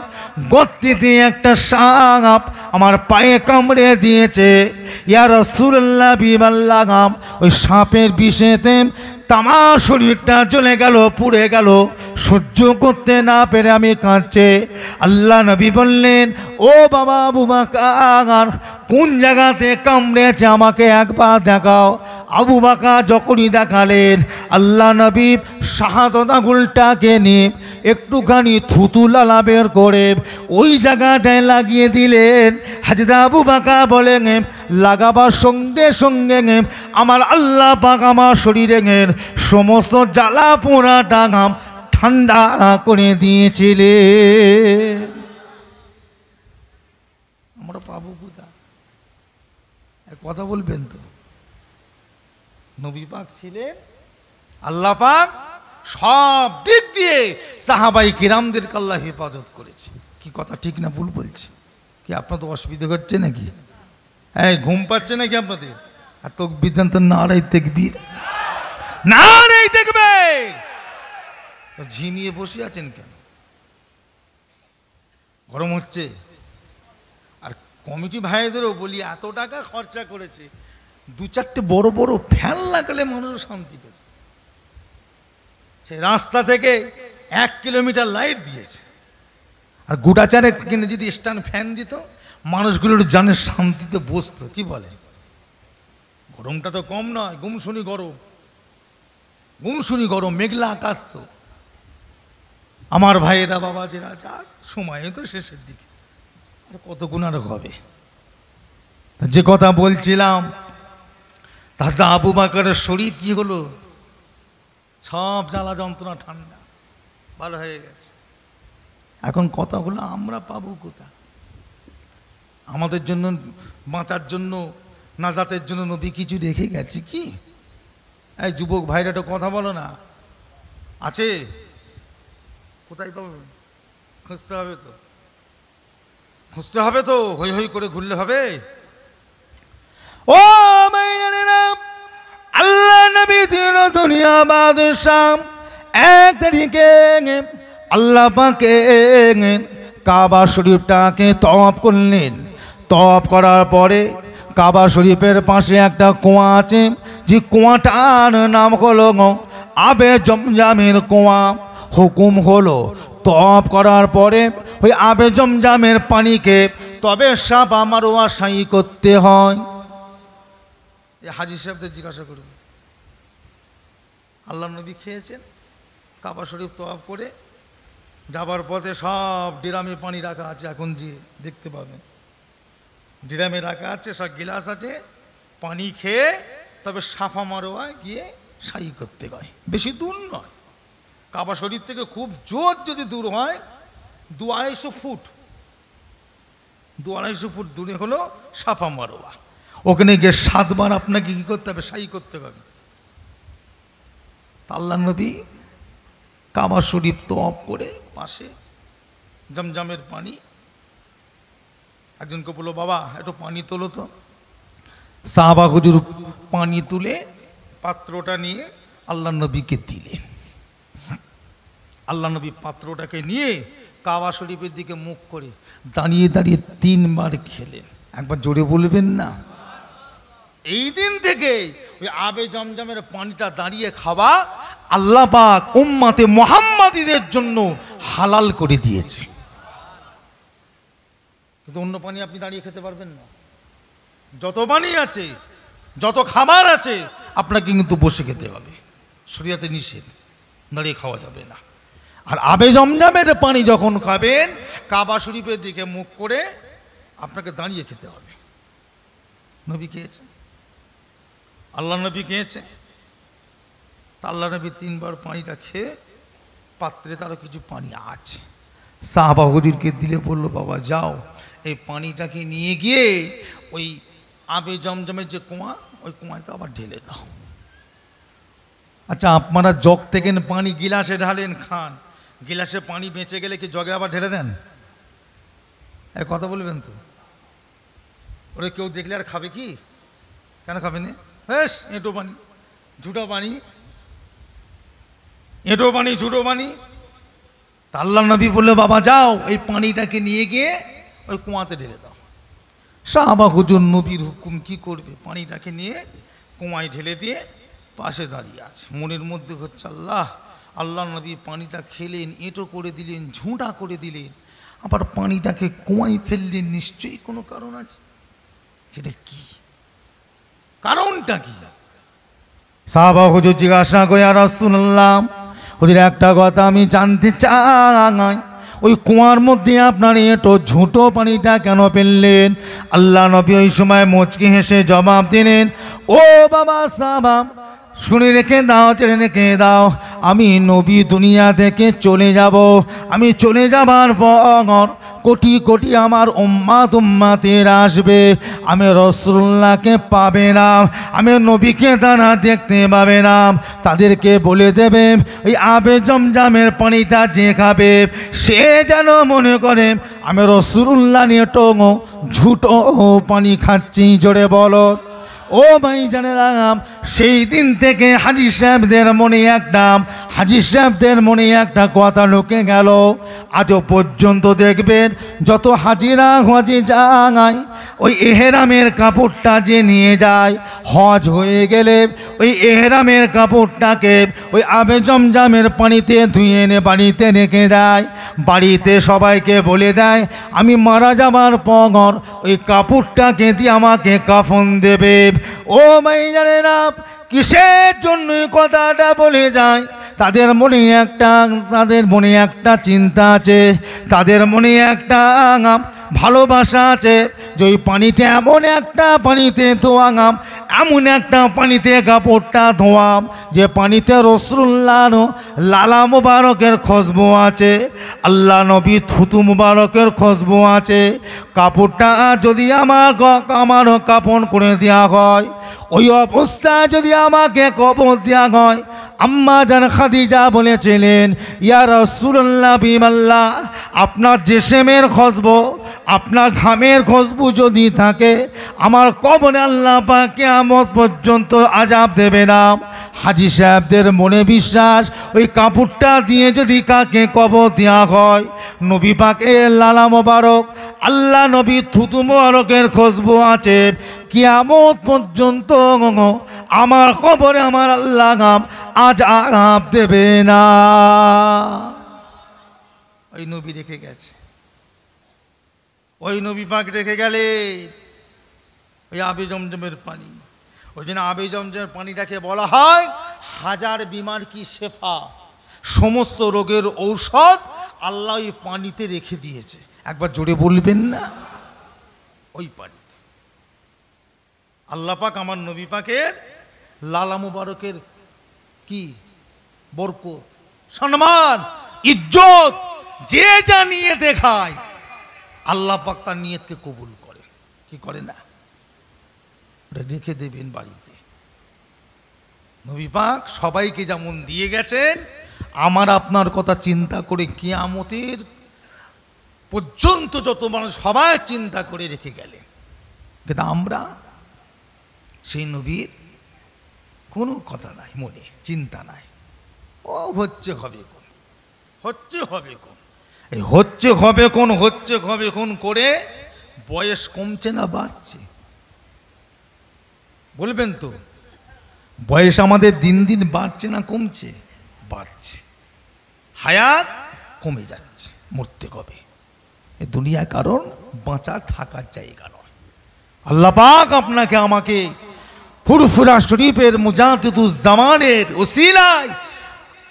গর্তিতে একটা সাপ আমার পায়ে কামড়ে দিয়েছে। ইয়া রাসূলুল্লাহ বিবাল্লাহ, ওই সাপের বিষেতে তামা শরীরটা জ্বলে গেল, পুড়ে গেল। সহ্য করতে না পেরে আমি কাঁদছে। আল্লাহ নবী বললেন, ও বাবা আবু বকর, কোন জায়গাতে কামড়েছে আমাকে একবার দেখাও। আবু বকর যখনই দেখালেন, আল্লাহ নবী শাহাদত আঙুলটাকে নিয়ে একটুখানি থুতু লালা বের করে ওই জায়গাটায় লাগিয়ে দিলেন। হযরত আবু বকর বলেন, লাগাবার সঙ্গে সঙ্গে আমার আল্লাহ পাক আমার শরীরে সমস্ত জ্বালা পোড়া টাঙাম ঠান্ডা করে দিয়েছিলেন। আমরা পাবো কোথা? কথা বলবেন তো? নবী পাক ছিলেন, আল্লাহ পাক সব দিক দিয়ে সাহাবাই কিরামদেরকে আল্লাহ হেফাজত করেছে। কি কথা ঠিক না ভুল বলছি? কি আপনাদের অসুবিধা হচ্ছে নাকি? এই ঘুম পাচ্ছে নাকি আপনাদের? আর তাকবীর দেন তো, নারায়ে তাকবীর, নারায়ে তাকবীর। ঝিমিয়ে বসে আছেন কেন? গরম হচ্ছে? আর কমিটি ভাইদেরও বলি, এত টাকা খরচা করেছে, দু চারটে বড় বড় ফ্যান লাগালে মানুষ শান্তি পেত। সে রাস্তা থেকে 1 কিলোমিটার লাইট দিয়েছে, আর গোটা চারেক কিনে যদি স্ট্যান্ড ফ্যান দিত, মানুষগুলোর জানে শান্তিতে বসতো। কি বলে? গরমটা তো কম নয়, গুমশুনি গরম, গুমশুনি গরম, মেঘলা আকাশ। তো আমার ভাইয়েরা বাবা যেরা, যাক সময় তো শেষের দিকে, আর কত গুণ আর হবে। যে কথা বলছিলাম, তাহলে আবু বকরের শরীর কি হলো? সব জ্বালা যন্ত্রণা ঠান্ডা ভালো হয়ে গেছে। এখন কথা হলো, আমরা পাবো কোথা? আমাদের জন্য বাঁচার জন্য, নাজাতের জন্য নবী কিছু রেখে গেছে কি? এই যুবক ভাইরা তো কথা বলো না, আছে? কোথায় পাবো? খুঁজতে হবে তো, খুঁজতে হবে তো, হই হই করে ঘুরলে হবে? ও মাইয়ানেরা, আল্লাহ নবী দিল দুনিয়া বাদশাহ। 1 তারিখে আল্লাহ পাকে কাবা শরীফটাকে তওয়াফ করলেন। তওয়াফ করার পরে কাবা শরীফের পাশে একটা কুয়া আছে, যে কুয়াটার নাম হলো আবে জমজমের কুয়া। হুকুম হলো তওয়াফ করার পরে ওই আবে জমজমের পানিকে তবে সাফা মারওয়া সাই করতে হয়। এই হাজী সাহেবদের জিজ্ঞাসা করুন, আল্লাহ নবী খেয়েছেন কাবা শরীফ তওয়াফ করে, যাবার পথে সব ড্রামে পানি রাখা আছে, এখন যে দেখতে পাবেন ড্রামে রাখা আছে, সব গিলাস আছে, পানি খেয়ে তবে সাফা মারোয়া গিয়ে সাই করতে হয়। বেশি দূর নয়, কাবা শরীফ থেকে খুব জোর যদি দূর হয় 200-250 ফুট, 200-250 ফুট দূরে হলো সাফা মারোয়া। ওখানে গিয়ে 7 বার আপনাকে কি করতে হবে? সাই করতে হবে। আল্লাহ নবী কাবা শরীফ তওয়াফ করে পাশে জমজমের পানি, একজনকে বললো বাবা একটু পানি তোলো তো। সাহাবা হুজুর পানি তুলে পাত্রটা নিয়ে আল্লাহ নবীকে দিলেন। আল্লাহ নবী পাত্রটাকে নিয়ে কাবা শরীফের দিকে মুখ করে দাঁড়িয়ে দাঁড়িয়ে 3 বার খেলেন। একবার জোরে বলবেন না? এই দিন থেকে ওই আবে জমজমের পানিটা দাঁড়িয়ে খাওয়া আল্লাহ পাক উম্মতে মুহাম্মাদীদের জন্য হালাল করে দিয়েছে। কিন্তু অন্য পানি আপনি দাঁড়িয়ে খেতে পারবেন না। যত পানি আছে, যত খাবার আছে, আপনাকে কিন্তু বসে খেতে হবে। শরীয়তে নিষেধ, দাঁড়িয়ে খাওয়া যাবে না। আর আবে জমজমের পানি যখন খাবেন কাবা শরীফের দিকে মুখ করে আপনাকে দাঁড়িয়ে খেতে হবে। নবী খেয়েছে, আল্লাহ নবী খেয়েছে। আল্লাহ নবী 3 বার পানিটা খেয়ে পাত্রে তারও কিছু পানি আছে, সাহাবা হুজুরকে দিলে বললো বাবা যাও এই পানিটাকে নিয়ে গিয়ে ওই আবে জমজমের যে কুয়া, ওই কুয়ায় তো আবার ঢেলে দাও। আচ্ছা আপনারা জগ থেকে পানি গিলাসে ঢালেন, খান, গিলাসে পানি বেঁচে গেলে কি জগে আবার ঢেলে দেন? এই কথা বলবেন তো? ওরে কেউ দেখলে আর খাবে কি? কেন খাবে না? বেশ এঁটো পানি, ঝুটো পানি, এঁটো পানি, ঝুটো পানি। তা আল্লাহ নবী বললে বাবা যাও এই পানিটাকে নিয়ে গিয়ে ওই কুয়াতে ঢেলে দাও। সাহাবা হুজুর নবীর হুকুম কি করবে, পানিটাকে নিয়ে কুয়ায় ঢেলে দিয়ে পাশে দাঁড়িয়ে আছে। মনের মধ্যে হচ্ছে আল্লাহ, আল্লাহ নবী পানিটা খেলেন, এঁটো করে দিলেন, ঝুঁটা করে দিলেন, আবার পানিটাকে কুয়ায় ফেললেন, নিশ্চয়ই কোনো কারণ আছে। সেটা কি কারণটা কি? সাহাবা হুজুর জিজ্ঞাসা করে ইয়া রাসূলুল্লাহ, হুজুর একটা কথা আমি জানতে চাই, ওই কুয়ার মধ্যে আপনার এঁটো ঝুঁটো পানিটা কেন ফেললেন? আল্লাহ নবী ওই সময় মুচকি হেসে জবাব দিলেন, ও বাবা সাহাবা শুনে রেখে দাও, জেনে রেখে দাও, আমি নবী দুনিয়া থেকে চলে যাব। আমি চলে যাবার পর কোটি কোটি আমার উম্মাতের আসবে, আমি রাসূলুল্লাহকে পাবে না, আমি নবীকে তারা দেখতে পাবে না। তাদেরকে বলে দেবে ওই আবে জমজমের পানিটা যে খাবে সে যেন মনে করে আমি রাসূলুল্লাহ নিয়ে ঝুটো পানি খাচ্ছি। জোরে বলো ও ভাই জানেরা, সেই দিন থেকে হাজী সাহেবদের মনে একটা কথা ঢুকে গেল। আজও পর্যন্ত দেখবেন যত হাজিরা হজে যায় ওই এহরামের কাপড়টা যে নিয়ে যায়, হজ হয়ে গেলে ওই এহরামের কাপড়টাকে ওই আবে জমজমের পানিতে ধুয়ে এনে বাড়িতে রেখে দেয়। বাড়িতে সবাইকে বলে দেয় আমি মারা যাবার পর ওই কাপড়টাকে দিয়ে আমাকে কাফন দেবে। ও ভাই জানেরা, কিসের জন্য কথাটা বলে যায়? তাদের মনে একটা চিন্তা আছে, তাদের মনে একটা ভালোবাসা আছে যে ওই পানিতে এমন একটা পানিতে ধোয়াম, এমন একটা পানিতে কাপড়টা ধোয়াম যে পানিতে রাসূলুল্লাহর লালা মুবারকের খুশবু আছে, আল্লাহ নবী থুতু মুবারকের খুশবু আছে। কাপড়টা যদি আমার কাফন করে দেওয়া হয়, ওই অবস্থায় যদি আমাকে কবর দেওয়া হয়, আম্মা জান খাদিজা বলেছিলেন ইয়া রাসূলুল্লাহ বিমাল্লাহ, আপনার জিসমের খুশবু, আপনার ঘামের খুশবু যদি থাকে আমার কবরে আল্লাহ পাক কিয়ামত পর্যন্ত আযাব দেবে না। হাজী সাহেবদের মনে বিশ্বাস ওই কাপড়টা দিয়ে যদি কাকে কবর দেওয়া হয়, নবী পাকের লালা মোবারক আল্লাহ নবী থুতু মোবারকের খুশবু আছে কিয়ামত পর্যন্ত। আমার কবরে আমার আল্লাহ আজ আরাম দেবে না। ওই নবী রেখে গেছে, ওই নবী পাক রেখে গেলে ওই আবে জমজমের পানি। ওই জন্য আবে জমজমের পানিটাকে বলা হয় হাজার বিমার কি শেফা, সমস্ত রোগের ঔষধ আল্লাহ ওই পানিতে রেখে দিয়েছে। একবার জোরে বলবেন না? ওই পানিতে আল্লাহ পাক আমার নবী পাকের লালা মুবারকের কি বরকত, সম্মান, ইজ্জত যে যা নিয়ে দেখায় আল্লাহ পাক তার নিয়তকে কবুল করে। কি করে না? রেখে দেবেন বাড়িতে। নবী পাক সবাইকে যেমন দিয়ে গেছেন, আমার আপনার কথা চিন্তা করে কিয়ামতের পর্যন্ত যত মানুষ সবাই চিন্তা করে রেখে গেলে। কিন্তু আমরা সেই নবীর কোনো কথা নাই, মনে চিন্তা নাই। ও হচ্ছে হবে কোন, হচ্ছে হবে কোন, এই হচ্ছে হবে কোন, হচ্ছে হবে কোন করে বয়স কমছে না বাড়ছে? বলবেন তো? বয়স আমাদের দিন দিন বাড়ছে না কমছে? বাড়ছে। হায়াত কমে যাচ্ছে, মরতে হবে এই দুনিয়া, কারণ বাঁচা থাকার জায়গা নয়। আল্লাহ পাক আপনাকে আমাকে ফুরফুরা শরীফের মুজাদ্দিদুজ্জামানের ওসিলায়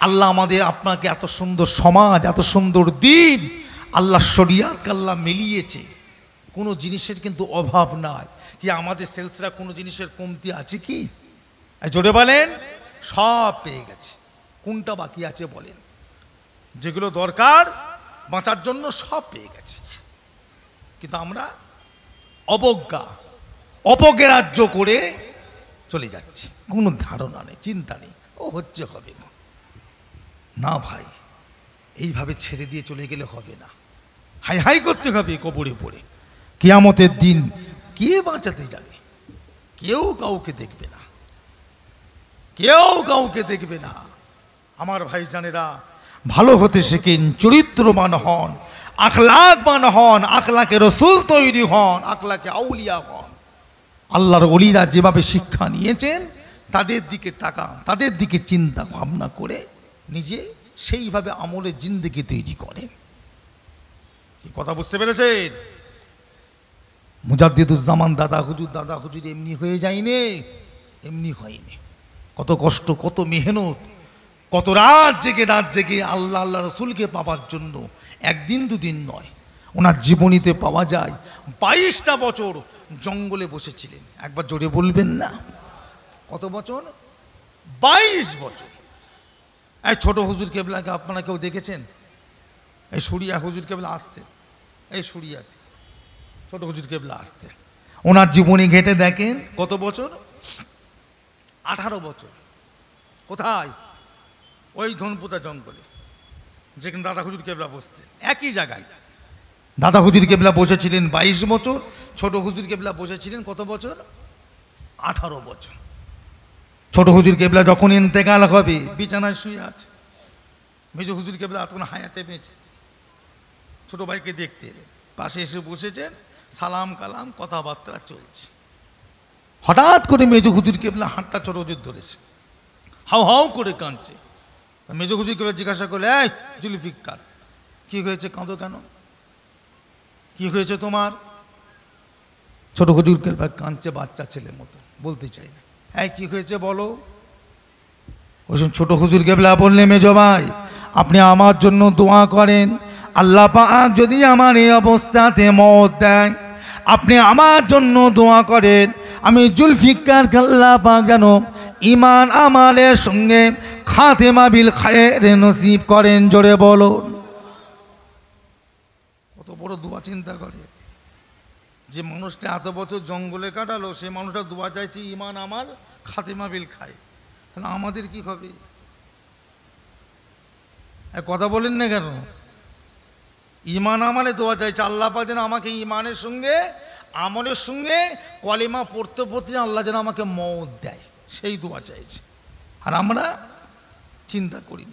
আল্লাহ আমাদের আপনাকে এত সুন্দর সমাজ, এত সুন্দর দিন, আল্লাহ শরিয়াতকে আল্লাহ মিলিয়েছে। কোনো জিনিসের কিন্তু অভাব নাই। কি আমাদের সেলসরা কোনো জিনিসের কমতি আছে কি? জোরে বলেন। সব পেয়ে গেছে। কোনটা বাকি আছে বলেন? যেগুলো দরকার বাঁচার জন্য সব পেয়ে গেছে। কিন্তু আমরা অবজ্ঞা, অপগ্রাহ্য করে চলে যাচ্ছি, কোনো ধারণা নেই, চিন্তা নেই, ও হচ্ছে হবে না। ভাই, এইভাবে ছেড়ে দিয়ে চলে গেলে হবে না। হাই হাই করতে হবে কবরে পড়ে। কিয়ামতের দিন কে বাঁচাতে যাবে? কেউ কাউকে দেখবে না, কেউ কাউকে দেখবে না। আমার ভাই জানেরা, ভালো হতে শেখেন, চরিত্রবান হন, আখলাকবান হন, আখলাকে রসুল তৈরি হন, আখলাকে আউলিয়া হন। আল্লাহর ওলিরা যেভাবে শিক্ষা নিয়েছেন তাদের দিকে তাকান, তাদের দিকে চিন্তা ভাবনা করে নিজে সেইভাবে আমলের জিন্দেগি তৈরি করেন। কথা বুঝতে পেরেছেন? মুজাদ্দিদুজ্জামান দাদা হুজুর এমনি হয়ে যায়নি, এমনি হয়নি। কত কষ্ট, কত মেহনত, কত রাত জেগে আল্লাহ আল্লাহ রসুলকে পাওয়ার জন্য একদিন দুদিন নয়, ওনার জীবনীতে পাওয়া যায় 22টা বছর জঙ্গলে বসেছিলেন। একবার জোরে বলবেন না? কত বছর? 22 বছর। এই ছোট হুজুর কেবলাকে আপনারা কেউ দেখেছেন? এই সুরিয়া হুজুর কেবলা আসতেন, এই সুরিয়াতে ছোট হুজুর কেবলা আসতেন। ওনার জীবনী ঘেটে দেখেন কত বছর? 18 বছর। কোথায়? ওই ধনপুতা জঙ্গলে, যেখানে দাদা হুজুর কেবলা বসতেন, একই জায়গায়। দাদা হুজুর কেবলা বসেছিলেন 22 বছর, ছোট হুজুর কেবলা বসেছিলেন কত বছর? 18 বছর। ছোট হুজুর কেবলা যখন ইন্তেকাল হবে বিছানায় শুয়ে আছে, মেজ হুজুর কেবলা তখন হায়াতে বেঁচে। ছোট ভাইকে দেখতে এলেন, পাশে এসে বসেছেন, সালাম কালাম কথাবার্তা চলছে। হঠাৎ করে মেজ হুজুর কেবলা হাতটা ছোট হুজুর ধরেছে, হাউ হাউ করে কাঁদছে। মেজ হুজুর কেবলা জিজ্ঞাসা করলে, এই জুলফিকার, কি হয়েছে, কাঁদো কেন? কি হয়েছে তোমার? ছোট হুজুর কেবলা কাঁদছে বাচ্চা ছেলের মতো, বলতে চাই না। হ্যাঁ, কি হয়েছে বলো? ওই ছোট হুজুর কেবলা বললে, মেজ ভাই আপনি আমার জন্য দোয়া করেন, আল্লাহ পাক যদি আমার এই অবস্থাতে মওত দেয়, আপনি আমার জন্য দোয়া করেন, আমি জুলফিকার আল্লাহ পাক যেন ঈমান আমালের সঙ্গে খাতেমা বিল খায়রে নসিব করেন। জোরে বলুন। কত বড় দোয়া চিন্তা করে। যে মানুষটা এত বছর জঙ্গলে কাটালো, সে মানুষটা দোয়া চাইছে ঈমান আমাল খাতেমা বিল খায়, তাহলে আমাদের কি হবে? কথা বলেন না কেন? ঈমান আমালে দোয়া চাইছে, আল্লাহ পাক যেন আমাকে ঈমানের সঙ্গে আমলের সঙ্গে কলেমা পড়তে পড়তে আল্লাহ যেন আমাকে মওত দেয়, সেই দোয়া চাইছে। আর আমরা চিন্তা করি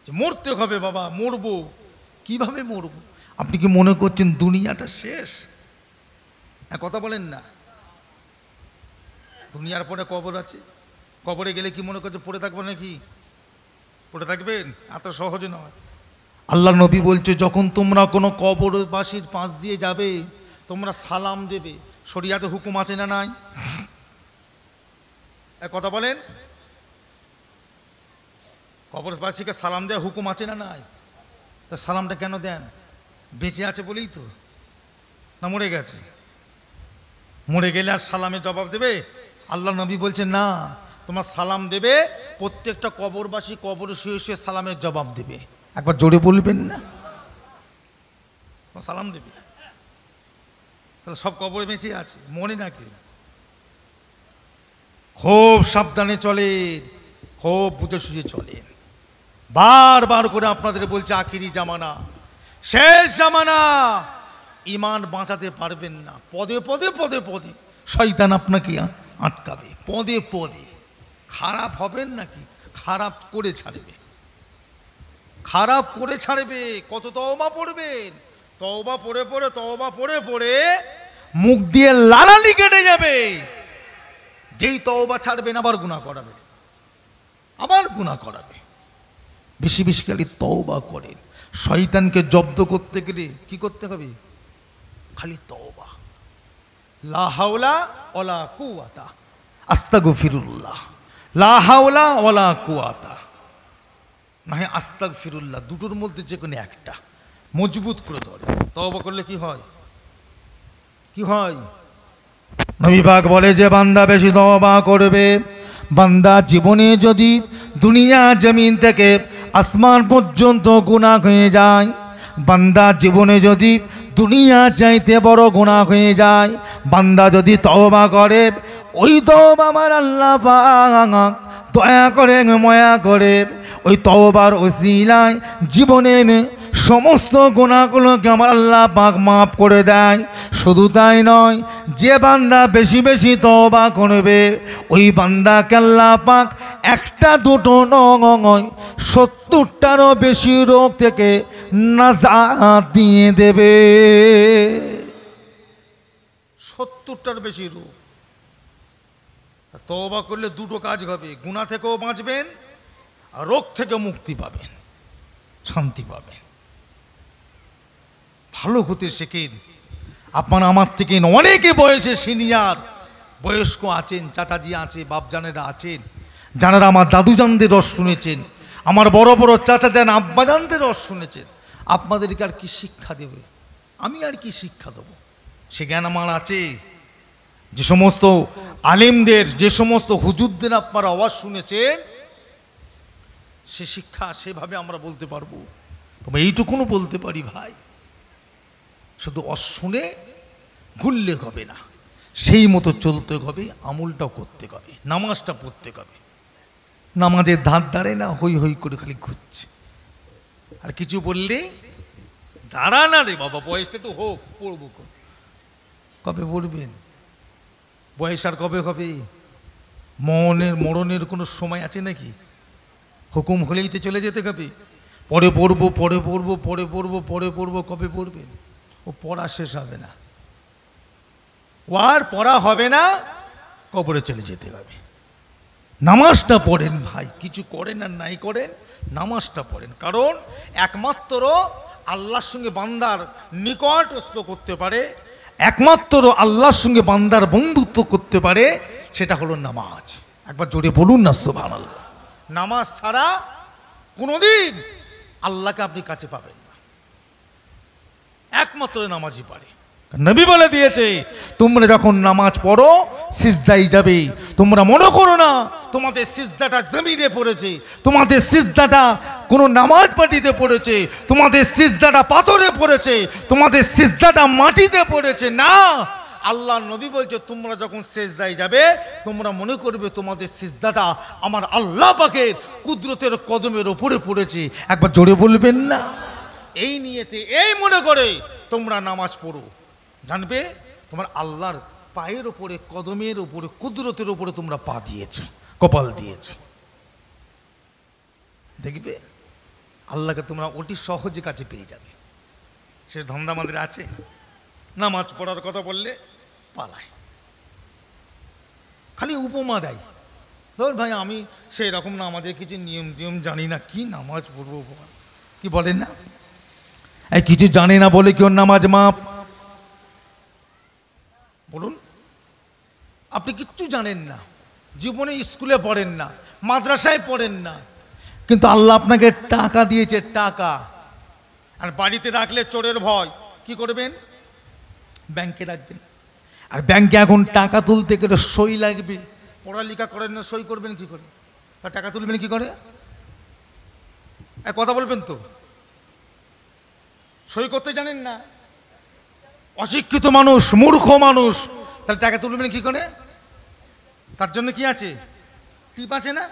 যে মরতে হবে, বাবা মরবো, কিভাবে মরবো? আপনি কি মনে করছেন দুনিয়াটা শেষ? কথা বলেন না। দুনিয়ার পরে কবর আছে, কবরে গেলে কি মনে করছে পড়ে থাকবো নাকি? পড়ে থাকবেন? এত সহজ নয়। আল্লাহ নবী বলছে যখন তোমরা কোনো কবরবাসীর পাশ দিয়ে যাবে তোমরা সালাম দেবে। শরিয়াতে হুকুম আছে না নাই? কথা বলেন। কবরবাসীকে সালাম দেওয়া হুকুম আছে না নাই? তা সালামটা কেন দেন? বেঁচে আছে বলেই তো, না মরে গেছে? মরে গেলে আর সালামে জবাব দেবে? আল্লাহ নবী বলছেন না, তোমার সালাম দেবে, প্রত্যেকটা কবরবাসী কবরে শুয়ে শুয়ে সালামের জবাব দেবে। একবার জোরে বলবেন না? সালাম দেবে। তাহলে সব কবরে বেঁচে আছে, মনে নাকি? খুব সাবধানে চলে, খুব বুঝে সুঝে চলে। বারবার করে আপনাদের বলছে আখিরি জামানা, শেষ জামানা। ইমান বাঁচাতে পারবেন না। পদে পদে পদে পদে শয়তান আপনাকে আটকাবে, পদে পদে। খারাপ হবেন নাকি? খারাপ করে ছাড়বে, খারাপ করে ছাড়বে। কত তওবা পড়বেন, তওবা পড়ে পড়ে, তওবা পড়ে পড়ে মুখ দিয়ে লালালি কেটে যাবে। যেই তওবা ছাড়বেন আবার গুনাহ করাবে, আবার গুনাহ করাবে। বেশি বেশি খালি তওবা করেন। শয়তানকে জব্দ করতে গেলে কি করতে হবে? খালি তওবা। লা হাওলা ওয়ালা কুওয়াতা, আস্তাগফিরুল্লাহ। লা হাওলা ওয়ালা কুওয়াতা না হয় আস্তাগফিরুল্লাহ, দুটোর মধ্যে যে কোনো একটা মজবুত করে ধরে তওবা করলে কি হয়? কি হয়? নবী পাক বলে যে বান্দা বেশি তওবা করবে, বান্দা জীবনে যদি দুনিয়া জমিন থেকে আসমান পর্যন্ত গুনাহ হয়ে যায়, বান্দা জীবনে যদি দুনিয়া চাইতে বড় গুনাহ হয়ে যায়, বান্দা যদি তওবা করে, ওই তওবা আমার আল্লাহ পাক দয়া করে মায়া করে ওই তওবার ওসিলায় জীবনের সমস্ত গুনাহগুলোকে আমার আল্লাহ পাক মাফ করে দেয়। শুধু তাই নয়, যে বান্দা বেশি বেশি তওবা করবে ওই বান্দাকে আল্লাহ পাক একটা দুটো নয় 70টারও বেশি রোগ থেকে নাজাত দিয়ে দেবে। 70টার বেশি রোগ। তওবা করলে দুটো কাজ হবে, গুনাহ থেকেও বাঁচবেন আর রোগ থেকে মুক্তি পাবেন, শান্তি পাবেন। ভালো হতে শেখেন। আপনার আমার থেকে অনেকে বয়সে সিনিয়র, বয়স্ক আছেন, চাচাজি আছে, বাপজানেরা আছেন, যারা আমার দাদুজানদের রস শুনেছেন, আমার বড় বড় চাচা যান আব্বাজানদের রস শুনেছেন। আপনাদেরকে আর কি শিক্ষা দেবে? আমি আর কি শিক্ষা দেবো? সে জ্ঞান আমার আছে। যে সমস্ত আলেমদের, যে সমস্ত হুজুরদের আপনারা আওয়াজ শুনেছেন, সে শিক্ষা সেভাবে আমরা বলতে পারবো। তবে এইটুকুনও বলতে পারি ভাই, শুধু শুনে ভুললে হবে না, সেই মতো চলতে হবে, আমলটাও করতে হবে, নামাজটা পড়তে হবে। নামাজের ধার ধারে না হই হই করে খালি ঘুরছে, আর কিছু বললে দাঁড়া না রে বাবা, বয়সটা একটু হোক, পড়বো। কবে পড়বেন? বয়স আর কবে হবে? মরণের কোনো সময় আছে নাকি? হুকুম হলেই তো চলে যেতে হবে। পরে পড়বো, পরে পড়বো, পরে পড়বো, পরে পড়বো, কবে পড়বেন? ও পড়া শেষ হবে না, ও আর পড়া হবে না, কবরে চলে যেতে হবে। নামাজটা পড়েন ভাই, কিছু করেন আর নাই করেন, নামাজটা পড়েন। কারণ একমাত্র আল্লাহর সঙ্গে বান্দার নিকটস্থ করতে পারে, একমাত্র আল্লাহর সঙ্গে বান্দার বন্ধুত্ব করতে পারে, সেটা হলো নামাজ। একবার জোরে বলুন না সুবহানাল্লাহ। নামাজ ছাড়া কোনোদিন আল্লাহকে আপনি কাছে পাবেন না, একমাত্র নামাজই পারে। নবী বলে দিয়েছে, তোমরা যখন নামাজ পড়ো সিজদায় যাবে, তোমরা মনে করো না তোমাদের সিজদাটা জমিনে পড়েছে, তোমাদের সিজদাটা কোনো নামাজ পাটিতে পড়েছে, তোমাদের সিজদাটা পাথরে পড়েছে, তোমাদের সিজদাটা মাটিতে পড়েছে। না, আল্লাহ নবী বলছে তোমরা যখন সিজদায় যাবে তোমরা মনে করবে তোমাদের সিজদাটা আমার আল্লাহ পাকের কুদরতের কদমের ওপরে পড়েছে। একবার জোরে বলবেন না? এই নিয়েতে, এই মনে করে তোমরা নামাজ পড়ো, জানবে তোমার আল্লাহর পায়ের ওপরে, কদমের ওপরে, কুদরতের ওপরে তোমরা পা দিয়েছ, কপাল দিয়েছ। দেখবে আল্লাহকে তোমরা অতি সহজে কাছে পেয়ে যাবে। সে ধান্দা আমাদের আছে? নামাজ পড়ার কথা বললে পালায়, খালি উপমা দেয়। ধর ভাই আমি সেই রকম না, আমাদের কিছু নিয়ম টিয়ম জানি না, কি নামাজ পড়বো কি বলেন না? এই কিছু জানে না বলে কি ওর নামাজ মাপ? বলুন, আপনি কিচ্ছু জানেন না, জীবনে স্কুলে পড়েন না, মাদ্রাসায় পড়েন না, কিন্তু আল্লাহ আপনাকে টাকা দিয়েছে, টাকা। আর বাড়িতে রাখলে চোরের ভয়, কি করবেন? ব্যাংকে রাখবেন। আর ব্যাংকে এখন টাকা তুলতে গেলে সই লাগবে। পড়ালেখা করেন না, সই করবেন কি করে? আর টাকা তুলবেন কি করে? কথা বলবেন তো, সই করতে জানেন না, অশিক্ষিত মানুষ, মূর্খ মানুষ, তাহলে টাকা তুলবেন কি করে? তার জন্য কি আছে? টিপ আছে না?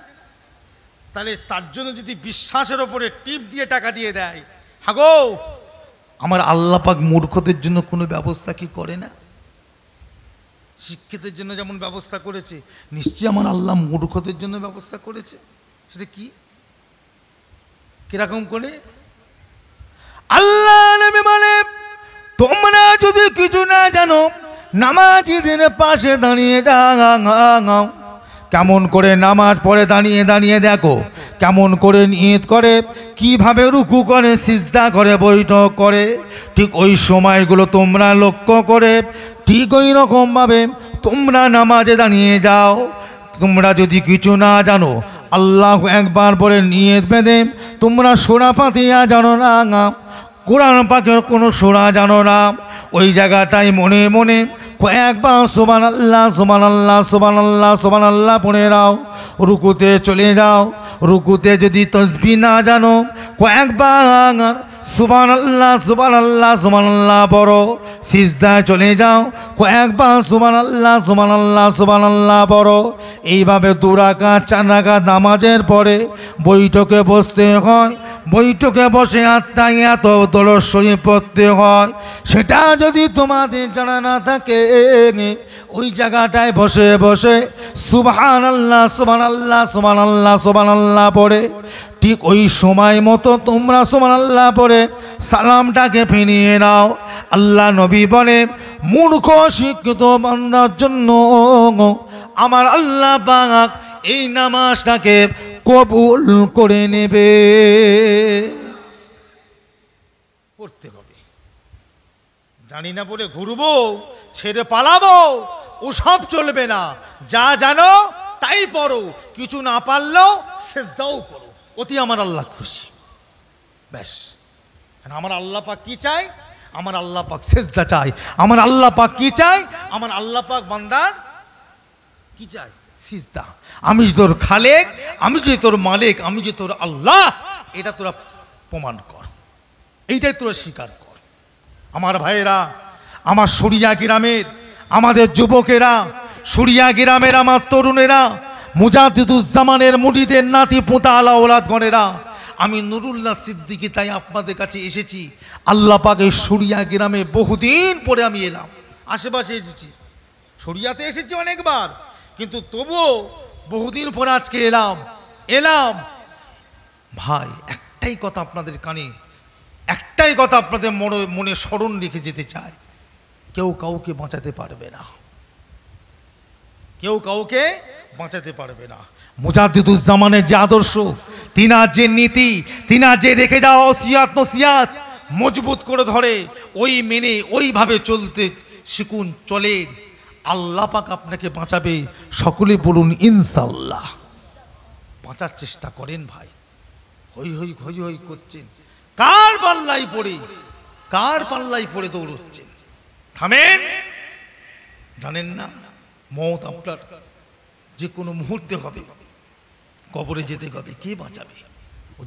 তাহলে তার জন্য যদি বিশ্বাসের ওপরে টিপ দিয়ে টাকা দিয়ে দেয়, হাগো আমার আল্লাহ পাক মূর্খদের জন্য কোনো ব্যবস্থা কি করে না? শিক্ষিতের জন্য যেমন ব্যবস্থা করেছে, নিশ্চয়ই আমার আল্লাহ মূর্খদের জন্য ব্যবস্থা করেছে। সেটা কি, কিরকম করে? আল্লাহ নবী বলে, তোমরা যদি কিছু না জানো, নামাজীদের পাশে দাঁড়িয়ে যাও। কেমন করে নামাজ পড়ে দাঁড়িয়ে দাঁড়িয়ে দেখো, কেমন করে নিয়ত করে, কিভাবে রুকু করে, সিজদা করে, বৈঠক করে, ঠিক ওই সময়গুলো তোমরা লক্ষ্য করে ঠিক ওই রকমভাবে তোমরা নামাজে দাঁড়িয়ে যাও। তোমরা যদি কিছু না জানো, আল্লাহ একবার বলে নিয়ত বেঁধে তোমরা সূরা ফাতিহা জানো না, কোরআন পাকের কোনো সূরা জানো না, ওই জায়গাটায় মনে মনে কয়েকবার সুবহানাল্লাহ সুবহানাল্লাহ সুবহানাল্লাহ সুবহানাল্লাহ পড়ে নাও। রুকুতে চলে যাও, রুকুতে যদি তাসবিহ না জানো, কয়েকবার সুবহানাল্লাহ সুবহানাল্লাহ সুবহানাল্লাহ পড়ো। সিজদায় চলে যাও, কয়েকবার সুবহানাল্লাহ সুবহানাল্লাহ সুবহানাল্লাহ পড়ো। এইভাবে 2 রাকাত 4 রাকাত নামাজের পরে বৈঠকে বসতে হয়। বৈঠকে বসে আত্মাহিয়াত দরুদ শরীফ পড়তে হয়। সেটা যদি তোমাদের জানা না থাকে, ওই জায়গাটায় বসে বসে সুবহানাল্লাহ সুবহানাল্লাহ সুবহানাল্লাহ সুবহানাল্লাহ পড়ে ঠিক ওই সময় মতো তোমরা সুবহানাল্লাহ পড়ে সালামটাকে ফিরিয়ে নাও। আল্লাহ নবী বলে, মূর্খ শিক্ষিত বান্দার জন্য আমার আল্লাহ পাক এই নামাজটাকে কবুল করে নেবে। পড়তে হবে, জানি না বলে ঘুরবো, ছেড়ে পালাবো, ওসব চলবে না। যা জানো তাই পড়ো, কিছু না পারলেও সিজদাও করো, অতি আমার আল্লাহ খুশি। ব্যাস, আমার আল্লাহ পাক কি চাই? আমার আল্লাহ পাক সিজদা চাই। আমার আল্লাহ পাক কি চাই? আমার আল্লাহ পাক বান্দার কি চাই? সিজদা। আমি যে তোর খালেক, আমি যে তোর মালিক, আমি যে তোর আল্লাহ, এটা তোরা প্রমাণ কর, এইটাই তোরা স্বীকার কর। আমার ভাইয়েরা, আমার সরিয়া গ্রামের আমাদের যুবকেরা, সরিয়া গ্রামের আমার তরুণেরা, মুজাদ্দিদুজ্জামানের মুরিদের নাতি পোতা আলা ওলাদগণেরা, আমি নুরুল্লাহ সিদ্দিকী তাই আপনাদের কাছে এসেছি। আল্লাহ পাক এই সরিয়া গ্রামে বহুদিন পরে আমি এলাম, আশেপাশে এসেছি, সরিয়াতে এসেছি অনেকবার, কিন্তু তবুও বহুদিন পরে আজকে এলাম। ভাই, একটাই কথা আপনাদের কানে, একটাই কথা আপনাদের মনে স্মরণ রেখে যেতে চাই, কেউ কাউকে বাঁচাতে পারবে না, কেউ কাউকে বাঁচাতে পারবে না। মুজাদ্দিদুজ্জামানের যে আদর্শ, তিনার যে নীতি, তিনার যে রেখে যাওয়া ওসিয়াত নসিয়াত মজবুত করে ধরে, ওই মেনে ওইভাবে চলতে শিখুন, চলে, আল্লাহ পাক আপনাকে বাঁচাবে। সকলে বলুন ইনশাআল্লাহ। বাঁচার চেষ্টা করেন ভাই। হই হই হই হই করছেন, কার পাল্লাই পড়ে দৌড়চ্ছেন? থামেন। জানেন না মওত আপনার যে কোনো মুহূর্তে হবে, কবরে যেতে হবে, কে বাঁচাবে?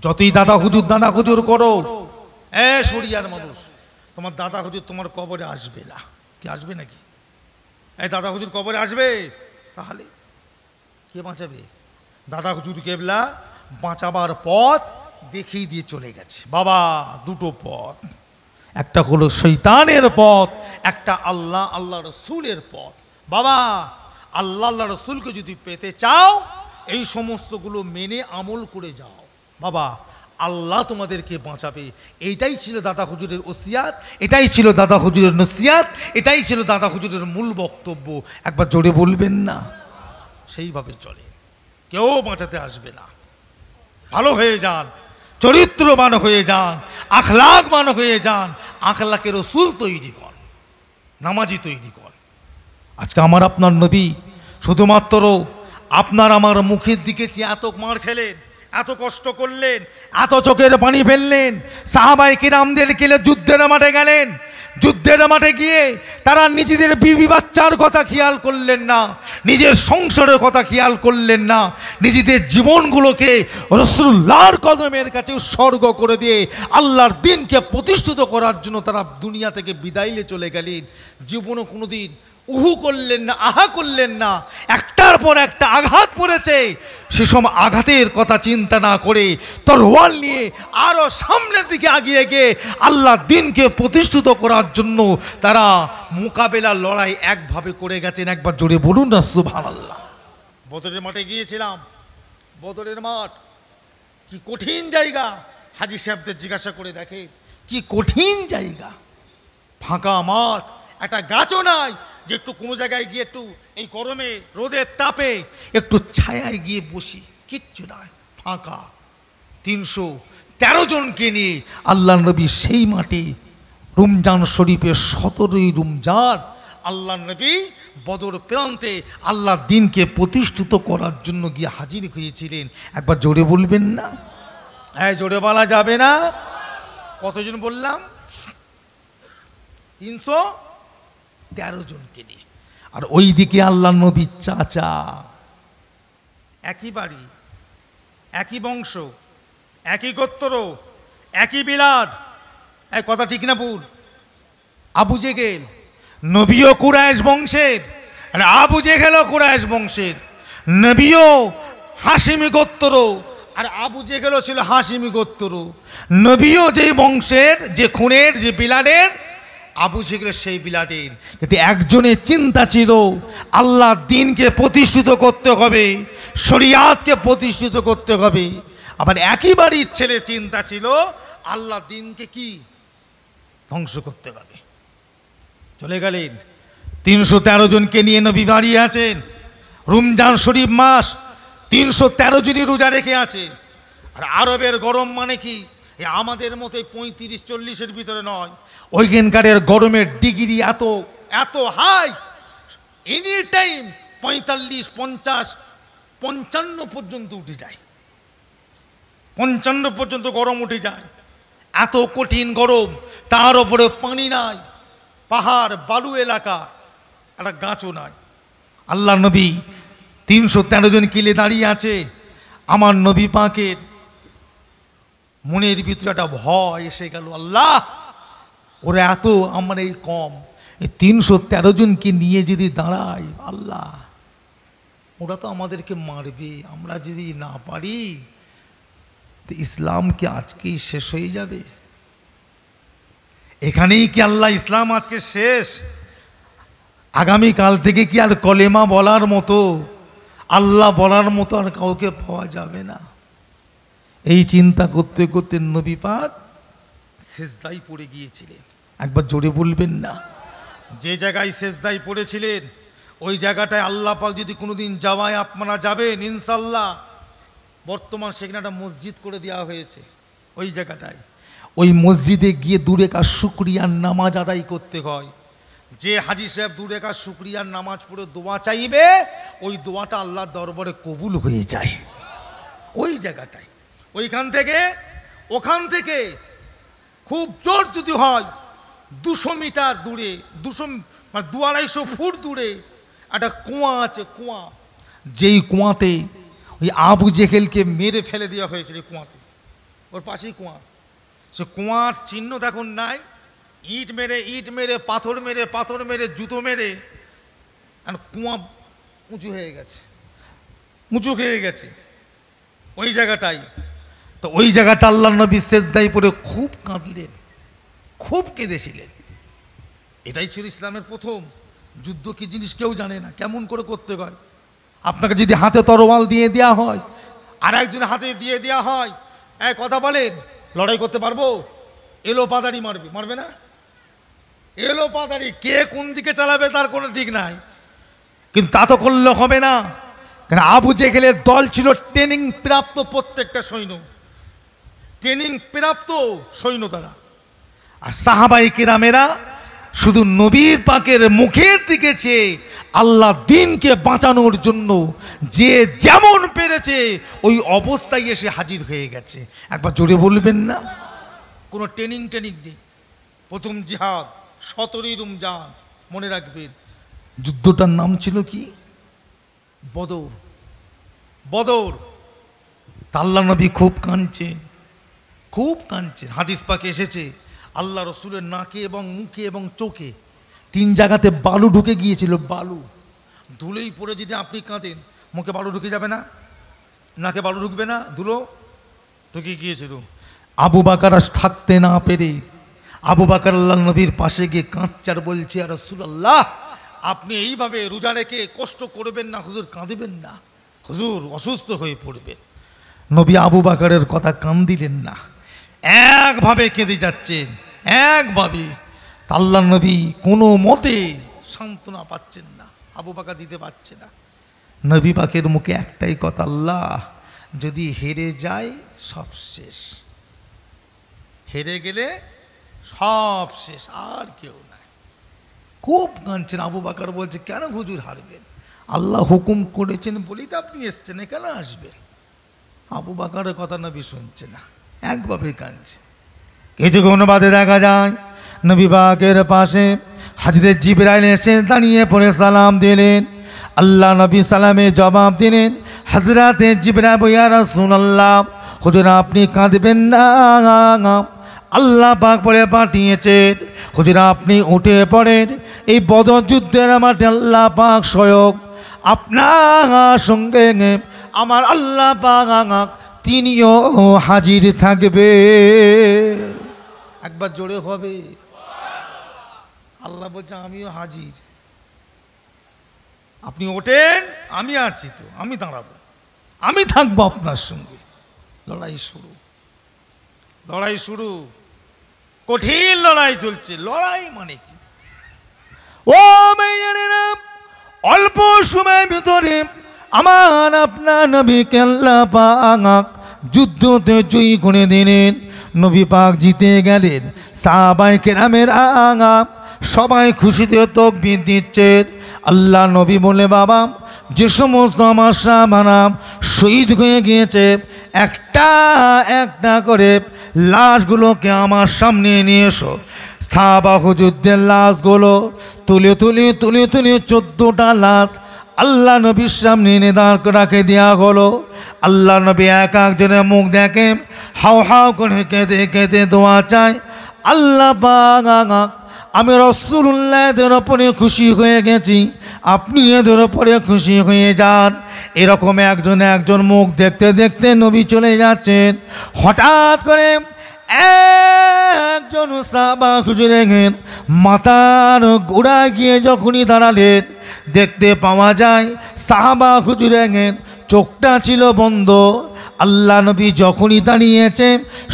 যতই দাদা হুজুর করো, সরিয়ার মানুষ, তোমার দাদা হুজুর তোমার কবরে আসবে না। কি আসবে নাকি? এই দাদা হুজুর কবরে আসবে, তাহলে কে বাঁচাবে? দাদা হুজুর কেবলা বাঁচাবার পথ দেখিয়ে দিয়ে চলে গেছে। বাবা, 2টো পথ, একটা হলো শয়তানের পথ, একটা আল্লাহ রসুলের পথ। বাবা, আল্লাহ রসুলকে যদি পেতে চাও, এই সমস্তগুলো মেনে আমল করে যাও। বাবা, আল্লাহ তোমাদেরকে বাঁচাবে। এইটাই ছিল দাদা হুজুরের ওসিয়াত, এটাই ছিল দাদা হুজুরের নসিয়াত, এটাই ছিল দাদা হুজুরের মূল বক্তব্য। একবার জোরে বলবেন না? সেইভাবে চলে, কেউ বাঁচাতে আসবে না। ভালো হয়ে যান, চরিত্রবান হয়ে যান, আখলাকবান হয়ে যান, আখলাকের রসুল তৈরি কর, নামাজি তৈরি কর। আজকে আমার আপনার নবী শুধুমাত্র আপনার আমার মুখের দিকে চেয়ে এত মার খেলেন, এত কষ্ট করলেন, এত চোখের পানি ফেললেন। সাহাবায়ে কিরামদের কেলে যুদ্ধের মাঠে গেলেন, যুদ্ধের মাঠে গিয়ে তারা নিজেদের বিবি বাচ্চার কথা খেয়াল করলেন না, নিজের সংসারের কথা খেয়াল করলেন না, নিজেদের জীবনগুলোকে রাসূলুল্লাহর কদমের কাছে উৎসর্গ করে দিয়ে আল্লাহর দ্বীনকে প্রতিষ্ঠিত করার জন্য তারা দুনিয়া থেকে বিদায় নিয়ে চলে গেলেন। জীবনও কোনোদিন উহু করলেন না, আহা করলেন না। একটার পর একটা আঘাত পড়েছে, সেসব আঘাতের কথা চিন্তা না করে তরোয়াল নিয়ে আরো সামনের দিকে এগিয়ে গিয়ে আল্লাহ দ্বীনকে প্রতিষ্ঠিত করার জন্য তারা মোকাবেলা লড়াই একভাবে করে গেছেন। একবার জোরে বলুন না সুবহানাল্লাহ। বদরের মাঠে গিয়েছিলাম, বদরের মাঠ কি কঠিন জায়গা। হাজী সাহেবদের জিজ্ঞাসা করে দেখে কি কঠিন জায়গা, ফাঁকা মাঠ, একটা গাছও নাই যে একটু কোনো জায়গায় গিয়ে একটু এই গরমে রোদের তাপে একটু ছায়ায় গিয়ে বসি, কিচ্ছু নয়, ফাঁকা। 313 জনকে নিয়ে আল্লাহ নবী সেই মাঠে রমজান শরীফের 17ই রমজান আল্লাহ নবী বদর প্রান্তে আল্লাহ দ্বীনকে প্রতিষ্ঠিত করার জন্য গিয়ে হাজির হয়েছিলেন। একবার জোরে বলবেন না? হ্যাঁ, জোরে বলা যাবে না? কতজন বললাম? 313 জনকে নিয়ে। আর ওই দিকে আল্লাহ নবীর চাচা, একই বাড়ি, একই বংশ, একই গোত্র, একই বিলাদ, এক কথা ঠিক না ভুল? আবু জেহেল নবীও কুরাইশ বংশের, আর আবু জেহেলও কুরাইশ বংশের। নবীও হাশিমি গোত্র, আর আবু জেহেলও ছিল হাশিমি গোত্র। নবীও যে বংশের, যে খুনের, যে বিলাদের, আবু জেহেল সেই বিলাদের। কিন্তু একজনের চিন্তা ছিল আল্লাহ দ্বীনকে প্রতিষ্ঠিত করতে হবে, শরিয়াতকে প্রতিষ্ঠিত করতে হবে। আবার একই বাড়ির ছেলে চিন্তা ছিল আল্লাহ দ্বীনকে কি ধ্বংস করতে হবে। চলে গেলেন। 313 জনকে নিয়ে নবী বাড়ি আছেন। রমজান শরীফ মাস, 313 জনই রোজা রেখে আছে। আর আরবের গরম মানে কি আমাদের মতো 35-40-এর ভিতরে নয়, ওইখানকারের গরমের ডিগ্রি এত এত হাই, এনি টাইম 45, 50, 55 পর্যন্ত উঠে যায়। 55 পর্যন্ত গরম উঠে যায়। এত কঠিন গরম, তার উপরে পানি নাই, পাহাড় বালু এলাকা, একটা গাছও নাই। আল্লাহ নবী 313 জন কিলে দাঁড়িয়ে আছে। আমার নবী পাকের মনের ভিতরে একটা ভয় এসে গেল, আল্লাহ ওরা এত, আমার এই কম, এই 313 জনকে নিয়ে যদি দাঁড়াই, আল্লাহ ওরা তো আমাদেরকে মারবে, আমরা যদি না পারি তো ইসলাম কি আজকেই শেষ হয়ে যাবে? এখানেই কি আল্লাহ ইসলাম আজকে শেষ? আগামীকাল থেকে কি আর কলেমা বলার মতো, আল্লাহ বলার মতো আর কাউকে পাওয়া যাবে না? এই চিন্তা করতে করতে নবী পাক সেজদায় পড়ে গিয়েছিলেন। একবার জোরে বলবেন না? যে জায়গায় সেজদায় পড়েছিলেন ওই জায়গাটায় আল্লাহ পাক যদি কোনোদিন যাওয়ায় আপনারা যাবেন ইনশাল্লাহ, বর্তমান সেখানে একটা মসজিদ করে দেওয়া হয়েছে। ওই জায়গাটায়, ওই মসজিদে গিয়ে 2 রাকাত শুকরিয়ার নামাজ আদায় করতে হয়। যে হাজী সাহেব 2 রাকাত শুকরিয়ার নামাজ পড়ে দোয়া চাইবে, ওই দোয়াটা আল্লাহর দরবারে কবুল হয়ে যায়। ওই জায়গাটায়, ওখান থেকে খুব জোর যদি হয় 200 মিটার দূরে, 200-250 ফুট দূরে একটা কুয়া আছে। কুয়া, যেই কুয়াতে ওই আবু জেহেলকে মেরে ফেলে দেওয়া হয়েছিল, কুয়াতে, ওর পাশেই কুয়া। সে কুয়ার চিহ্ন দেখুন নাই, ইট মেরে পাথর মেরে জুতো মেরে কুয়া উঁচু হয়ে গেছে ওই জায়গাটাই। তো ওই জায়গাটা আল্লাহ নবী সেজদায় পড়ে খুব কাঁদলেন, খুব কেঁদেছিলেন। এটাই ছিল ইসলামের প্রথম যুদ্ধ। কি জিনিস কেউ জানে না, কেমন করে করতে হয়। আপনাকে যদি হাতে তরোয়াল দিয়ে দেওয়া হয়, আর একজন হাতে দিয়ে দেওয়া হয়, এক কথা বলেন, লড়াই করতে পারবো? এলো পাদারি মারবে, মারবে না? এলো পাদারি কে কোন দিকে চালাবে তার কোনো ঠিক নাই, কিন্তু তা তো করলে হবে না। কেন আবু জেহেলের দল ছিল ট্রেনিং প্রাপ্ত, প্রত্যেকটা সৈন্য ট্রেনিং প্রাপ্ত সৈন্য তারা। আর সাহাবাই কিরামেরা শুধু নবীর পাকের মুখের দিকে চেয়ে আল্লাহ দিনকে বাঁচানোর জন্য যে যেমন পেরেছে ওই অবস্থায় এসে হাজির হয়ে গেছে। একবার জোরে বলবেন না? কোনো ট্রেনিং নেই। প্রথম জিহাদ 17 রমজান, মনে রাখবেন। যুদ্ধটার নাম ছিল কি? বদর। বদর। আল্লাহ নবী খুব কাঁদছেন, খুব কাঁদছেন। হাদিস পাকে এসেছে আল্লাহ রসুলের নাকে এবং মুখে এবং চোখে 3 জায়গাতে বালু ঢুকে গিয়েছিল। বালু ধুলোই পড়ে যদি আপনি কাঁদেন, মুখে বালু ঢুকে যাবে না? নাকে বালু ঢুকবে না? ধুলো ঢুকে গিয়েছিল। আবু বকর থাকতে না পেরে আবু বকর আল্লাহ নবীর পাশে গিয়ে কাঁদছে আর বলছে, আর রাসূলুল্লাহ আপনি এইভাবে রোজা রেখে কষ্ট করবেন না হুজুর, কাঁদবেন না হুজুর, অসুস্থ হয়ে পড়বেন। নবী আবু বকরের কথা কান দিলেন না, একভাবে কেঁদে যাচ্ছেন, একভাবে। আল্লাহ নবী কোনো মতে সান্ত্বনা পাচ্ছেন না, আবু বকর দিতে পারছে না। নবী পাকের মুখে একটাই কথা, আল্লাহ যদি হেরে যায় সব শেষ, হেরে গেলে সব শেষ, আর কেউ নাই। খুব কাঁদছেন। আবু বকর বলছে, কেন হুজুর হারবেন? আল্লাহ হুকুম করেছেন বলেই তো আপনি এসছেন, কেন আসবেন? আবু বকরের কথা নবী শুনছে না, একভাবে কাঁদছে। কিছুক্ষণ বাদে দেখা যায় নবী পাকের পাশে হযরত জিবরাইল এসে দাঁড়িয়ে পড়ে সালাম দিলেন। আল্লাহ নবী সালামে জবাব দিলেন, হযরত জিবরাইল, ইয়া রাসূলুল্লাহ হুজুর আপনি কাঁদবেন না, আল্লাহ পাক বলে পাঠিয়েছেন হুজুর আপনি উঠে পড়েন। এই বদর যুদ্ধের মাঠে আল্লাহ পাক স্বয়ং আপনার সঙ্গে আমার আল্লাহ পাক তিনিও হাজির থাকবে। একবার জোরে হবে। আল্লাহ বলছে আমিও হাজির, আপনি ওঠেন, আমি আছি তো, আমি দাঁড়াবো, আমি থাকবো আপনার সঙ্গে। লড়াই শুরু, লড়াই শুরু, কঠিন লড়াই চলছে। লড়াই মানে কি? ও মেয়েরা, অল্প সময়ের ভিতরে আমার আপনার নবীকে আল্লাহ পাক যুদ্ধতে জয়ী করে দিলেন। নবী পাক জিতে গেলেন। সাহাবায়ে কেরামেরা সবাই খুশিতে তাকবীর দিচ্ছেন। আল্লাহ নবী বলে, বাবা যে সমস্ত আমার সাহাবারা শহীদ হয়ে গিয়েছে একটা একটা করে লাশগুলোকে আমার সামনে নিয়ে এসো। সাহাবা হুজুরদের লাশগুলো তুলে তুলে তুলে তুলে 14টা লাশ আল্লাহ নবীর সামনে এনে দাঁড় রাখে দেওয়া হলো। আল্লাহ নবী এক একজনের মুখ দেখে হাও হাও করে কেঁদে কেঁদে দোয়া চায়, আল্লাহ পাক আমি রাসূলুল্লাহ এদের ওপরে খুশি হয়ে গেছি, আপনি এদের ওপরে খুশি হয়ে যান। এরকম একজন মুখ দেখতে দেখতে নবী চলে যাচ্ছেন। হঠাৎ করে একজন সাহাবা হুজুরের মাথার গোড়ায় গিয়ে যখনই দাঁড়ালেন, দেখতে পাওয়া যায় সাহাবা হুজুরের চোখটা ছিল বন্ধ। আল্লাহ নবী যখনই দাঁড়িয়েছে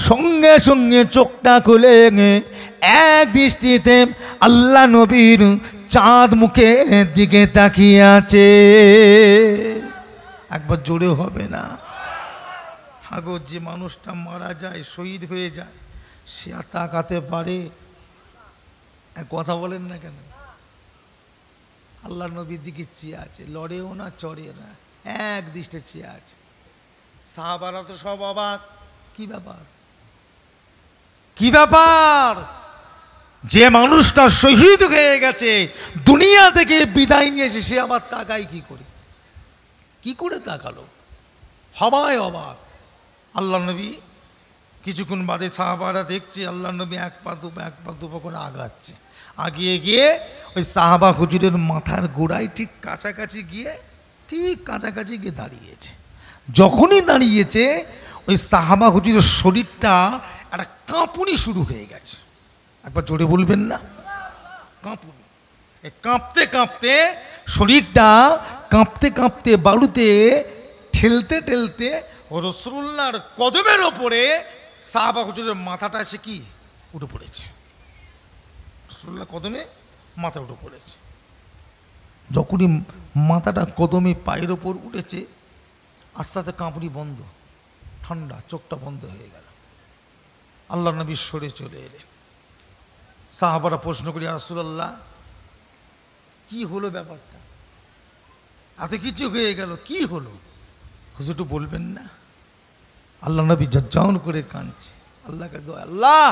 সঙ্গে সঙ্গে চোখটা খুলে এক দৃষ্টিতে আল্লাহ নবীর চাঁদ মুখের দিকে তাকিয়ে আছে। একবার জোরে হবে না? হাগো, যে মানুষটা মারা যায়, শহীদ হয়ে যায়, সে আর তাকাতে পারে? কথা বলেন না কেন? আল্লাহ নবীর দিকে চেয়ে আছে, লড়েও না চড়ে না, এক দৃষ্টে চেয়ে আছে। সাহাবারা তো সব অবাক, কি ব্যাপার, কি ব্যাপার? যে মানুষটা শহীদ হয়ে গেছে, দুনিয়া থেকে বিদায় নিয়ে এসে সে আবার তাকায় কি করে? কি করে তাকালো? সবাই অবাক। আল্লাহ নবী কিছুক্ষণ বাদে সাহাবারা দেখছে আল্লাহ নবী এক পা দুপা করে আগাচ্ছে। আগিয়ে গিয়ে ওই সাহাবা হুজুরের মাথার গোড়ায় ঠিক কাছাকাছি গিয়ে দাঁড়িয়েছে। যখনই দাঁড়িয়েছে ওই সাহাবা হুজুরের শরীরটা একটা কাঁপুনি শুরু হয়ে গেছে। একবার জোরে বলবেন না? কাঁপুনি। কাঁপতে কাঁপতে শরীরটা কাঁপতে কাঁপতে বালুতে ঠেলতে ঠেলতে রাসূলুল্লাহর কদমের ওপরে সাহাবা হুজুরের মাথাটা এসে কি উঠে পড়েছে। রাসূলুল্লাহ কদমে মাথা উঠে পড়েছে। যখনই মাথাটা কদমে পায়ের ওপর উঠেছে, আস্তে আস্তে কাঁপুনি বন্ধ, ঠান্ডা, চোখটা বন্ধ হয়ে গেল। আল্লাহ নবী সরে চলে এলেন। সাহাবারা প্রশ্ন করি, ইয়া রাসূলুল্লাহ কি হলো ব্যাপারটা, এত কিছু হয়ে গেল, কি হলো হুজুর একটু বলবেন না? আল্লাহ নবী ঝরঝর করে কাঁদছে। আল্লাহকে দোয়া, আল্লাহ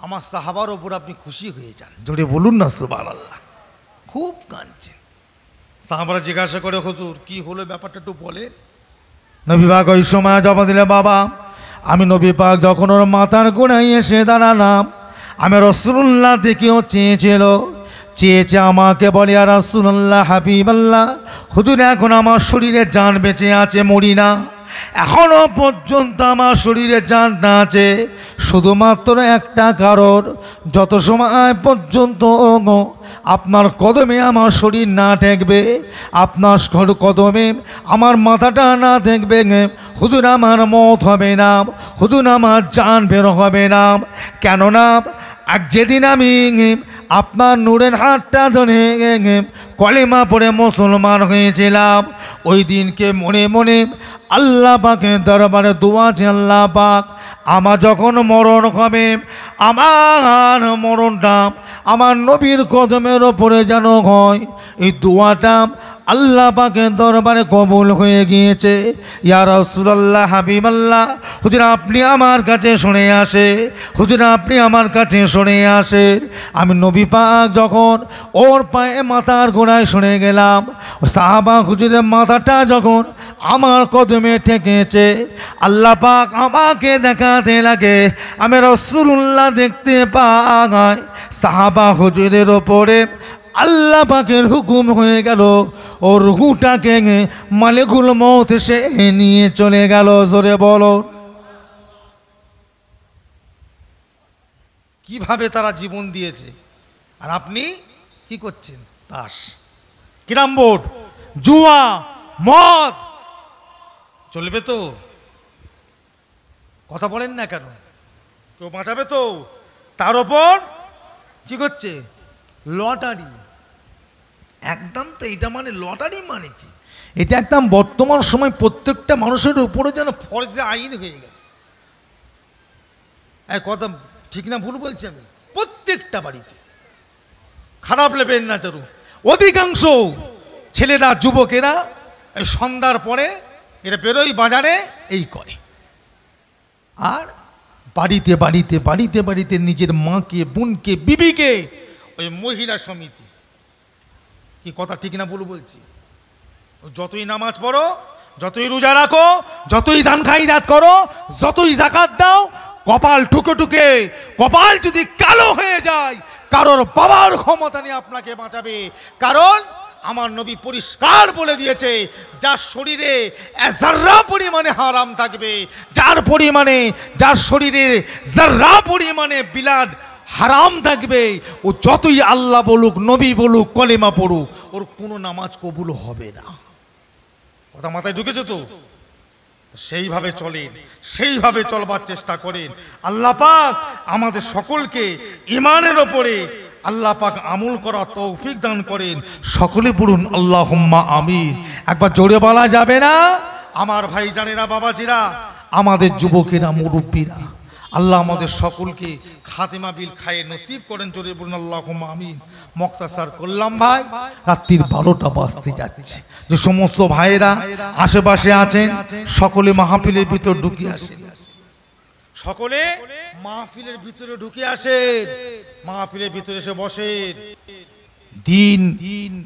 আমার সাহাবার ওপর আপনি খুশি হয়ে যান, জোরে বলুন না সুবহানাল্লাহ। খুব কাঁদছে। সাহাবারা জিজ্ঞাসা করে, হুজুর কি হলো ব্যাপারটা একটু বলেন। নবী পাক ওই সময় জবাব দিলে, বাবা আমি নবী পাক যখন ওর মাথার গোড়ায় এসে দাঁড়ালাম, আমি রাসূলুল্লাহ দেখেও চেয়েছে আমাকে বলে, ইয়া রাসূলুল্লাহ হাবিবাল্লাহ, হুজুর এখন আমার শরীরে জান বেঁচে আছে, মরি না, এখনো পর্যন্ত আমার শরীরে জানটা আছে, শুধুমাত্র একটা কারণ, যত সময় পর্যন্ত আপনার কদমে আমার শরীর না ঠেকবে, আপনার কদমে আমার মাথাটা না দেখবে, হুজুর আমার মওত হবে না, হুজুর আমার জান বের হবে না। কেননা আর যেদিন আমি আপনার নূরের হাতটা ধরে কলেমা পড়ে মুসলমান হয়েছিলাম, ওই দিনকে মনে মনে আল্লাহ পাকের দরবারে দোয়া আছে, আল্লাহ পাক আমার যখন মরণ হবে, আমার মরণটা আমার নবীর কদমের ওপরে যেন হয়। এই দোয়াটা আল্লাহ পাকের দরবারে কবুল হয়ে গিয়েছে। ইয়া রাসূলুল্লাহ হাবিবাল্লাহ, হুজুর আপনি আমার কাছে শুনে আসে, হুজুর আপনি আমার কাছে শুনে আসেন। আমি নবী পাক যখন ওর পায়ে মাথার গোড়ায় শুনে গেলাম, সাহাবা হুজুরের মাথাটা যখন আমার কদমে ঠেকেছে, আল্লাহ পাক আমাকে দেখাতে লাগে, আমি রাসূলুল্লাহ দেখতে পাই সাহাবা হুজুরের ওপরে আল্লাহ পাকের হুকুম হয়ে গেল, ও রুহুটাকে মালিকুল মউত সে নিয়ে চলে গেল। জোরে বলো। কিভাবে তারা জীবন দিয়েছে, আর আপনি কি করছেন? তাস, ক্যারাম বোর্ড, জুয়া, মদ চলবে তো? কথা বলেন না কেন? কেউ বাঁচাবে তো? তার ওপর কি করছে? লটারি। একদম তো এটা মানে লটারি মানে কি, এটা একদম বর্তমান সময় প্রত্যেকটা মানুষের উপরে যেন ফরজে আইন হয়ে গেছে। কথা ঠিক না ভুল বলছি আমি? প্রত্যেকটা বাড়িতে, খারাপ লেবেন না চারু, অধিকাংশ ছেলেরা যুবকেরা এই সন্ধ্যার পরে এরা বেরোয় বাজারে, এই করে। আর বাড়িতে বাড়িতে বাড়িতে বাড়িতে নিজের মাকে, বোনকে, বিবিকে ওই মহিলা সমিতি, কি কথা ঠিক না ভুল বলছি? যতই নামাজ পড়ো, যতই রোজা রাখো, যতই দান খায়রাত করো, যতই যাকাত দাও, কপাল ঠুকে ঠুকে কপাল যদি কালো হয়ে যায়, কারোর বাবার ক্ষমতা নিয়ে আপনাকে বাঁচাবে। কারণ আমার নবী পরিষ্কার বলে দিয়েছে, যার শরীরে যাররা পরিমাণে হারাম থাকবে, যার শরীরে যাররা পরিমাণে বিলাদ হারাম থাকবে, ও যতই আল্লাহ বলুক, নবী বলুক, কলেমা পড়ুক, ওর কোনো নামাজ কবুল হবে না। কথা মাথায় ঢুকেছে তো? সেইভাবে চলেন, সেইভাবে চলবার চেষ্টা করেন। আল্লাহ পাক আমাদের সকলকে ঈমানের ওপরে আল্লাহ পাক আমল করা তৌফিক দান করেন। সকলে পড়ুন আল্লাহুম্মা আমিন। একবার জোরে বলা যাবে না? আমার ভাই জানেরা, বাবাজিরা, আমাদের যুবকেরা, মুরব্বীরা, আল্লাহ আমাদের সকলকে খাতেমা বিল খায়ে নসিব করেন। জোরে বলুন আল্লাহুম্মা আমিন। মুক্তাসার করলাম ভাই, রাত্রির 12টা বাজতে যাচ্ছে। যে সমস্ত ভাইয়েরা আশেপাশে আছেন, সকলে মাহফিলের ভিতর ঢুকে আসেন, সকলে মাহফিলের ভিতরে ঢুকে আসেন, মাহফিলের ভিতরে এসে বসেন। দিন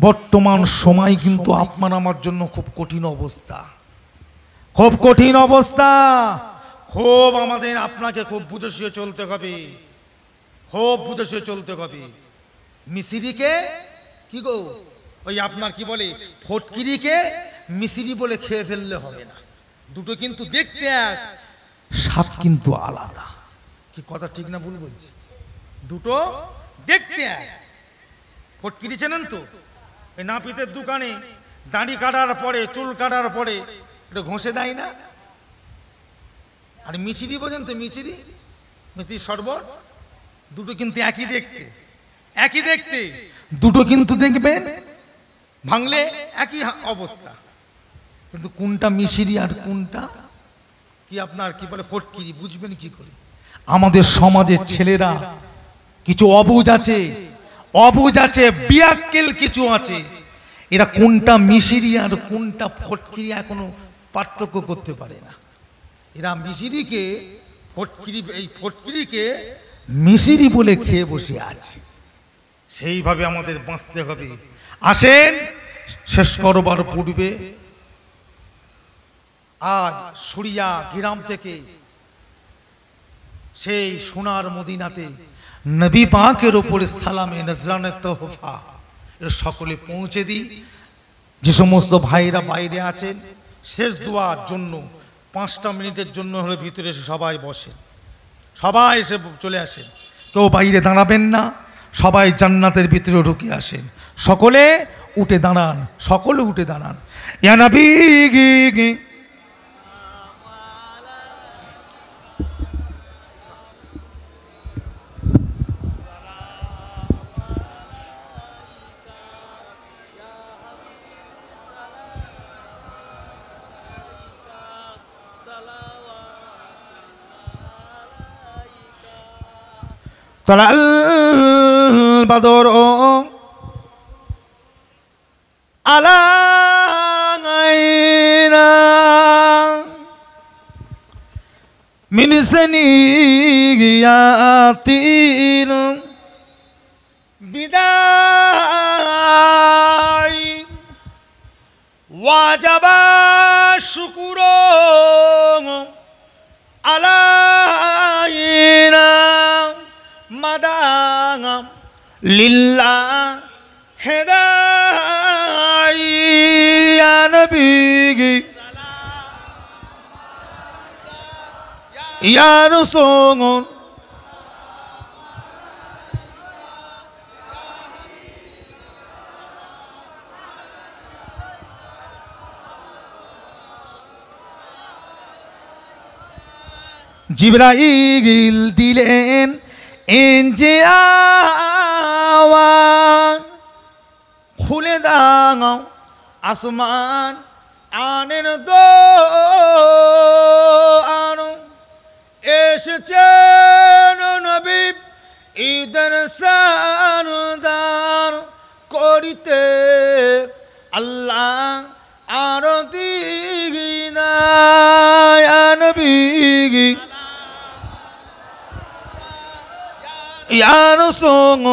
বর্তমান সময় কিন্তু আপনার আমার জন্য খুব কঠিন অবস্থা, খুব কঠিন অবস্থা। খুব আমাদের আপনাকে খুব বুঝে শুয়ে চলতে হবে, খুব বুঝে শুয়ে চলতে হবে। মিসিরিকে কি গো, ওই আপনার কি বলে ফটকিরিকে মিসিরি বলে খেয়ে ফেললে হবে না। দুটো কিন্তু দেখতে এক, স্বাদ কিন্তু আলাদা। কি কথা ঠিক না ভুল বলছি? দুটো দেখতে এক। ফটকিরি চেনেন তো? এই নাপিতের দোকানে দাড়ি কাটার পরে, চুল কাটার পরে এটা ঘষে দেয় না? আর মিচিরি বোঝেন তো? মিচিরি, মিচির শরবত, দুটো কিন্তু একই দেখতে, একই দেখতে, দুটো কিন্তু দেখবেন ভাঙলে একই অবস্থা, কিন্তু কোনটা মিশিরি আর কোনটা কি আপনার কি বলে ফটকিরি বুঝবেন কি করে? আমাদের সমাজের ছেলেরা কিছু অবুঝ আছে, অবুঝ আছে, বিয়াক্কেল কিছু আছে, এরা কোনটা মিশিরি আর কোনটা ফটকিরি এখনো পার্থক্য করতে পারে না। এরা মিশিরিকে ফটকিরি, এই ফটকিরিকে মিশিরি বলে খেয়ে বসে আছে। সেইভাবে আমাদের বাঁচতে হবে। আসেন, শেষ করবার পূর্বে আজ সুরিয়া গ্রাম থেকে সেই সোনার মদিনাতে নবী পাকের উপরে সালামে নজরানে তোহফা সকলে পৌঁছে দিই। যে সমস্ত ভাইরা বাইরে আছেন শেষ দোয়ার জন্য 5টা মিনিটের জন্য হলে ভিতরে এসে সবাই বসেন, সবাই এসে চলে আসেন, কেউ বাইরে দাঁড়াবেন না, সবাই জান্নাতের ভিতরে ঢুকে আসেন। সকলে উঠে দাঁড়ান, সকলে উঠে দাঁড়ান। ইয়া নবী তালাল বাদর আলাইনা মিন সানিয়াতিন বিদাই ওয়াজাবা শুকুরু আলাইনা মাদাম লিল্লাহ হেদাই ইয়া নবী ইয়া রাসূল জিবরাইল দিলেন এনজে আওয়াজ, খুলে দাও আসমান আনেন দোয়ার, এসেছেন নবী ঈদের সরদার করিতে আল্লাহ আর দিনা ইয়া নবী ইয়া রাসূল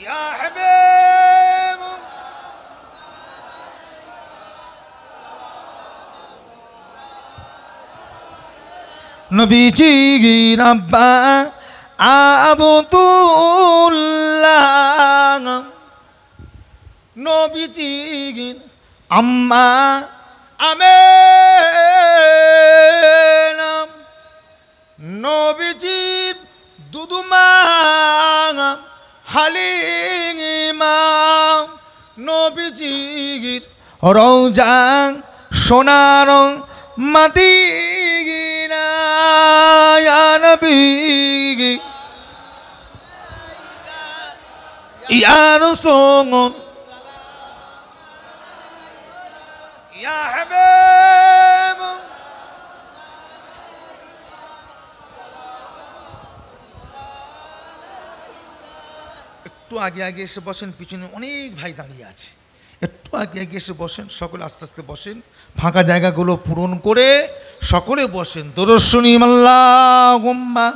ইয়া হাবিব। নবীজি রাব্বা আবদুল্লাহ, নবীজি আম্মা আমেনা, নবীজির দুদুমা হালিমা, নবীজির রওজা সোনার মদিনা ইয়া নবী ইয়া রাসূল ইয়া হাবিব। একটু আগে আগে এসে বসেন, পিছনে অনেক ভাই দাঁড়িয়ে আছে, একটু আগে আগে এসে বসেন, সকলে আস্তে আস্তে বসেন, ফাঁকা জায়গাগুলো পূরণ করে সকলে বসেন। দরুদ শরীফ আল্লাহুম্মা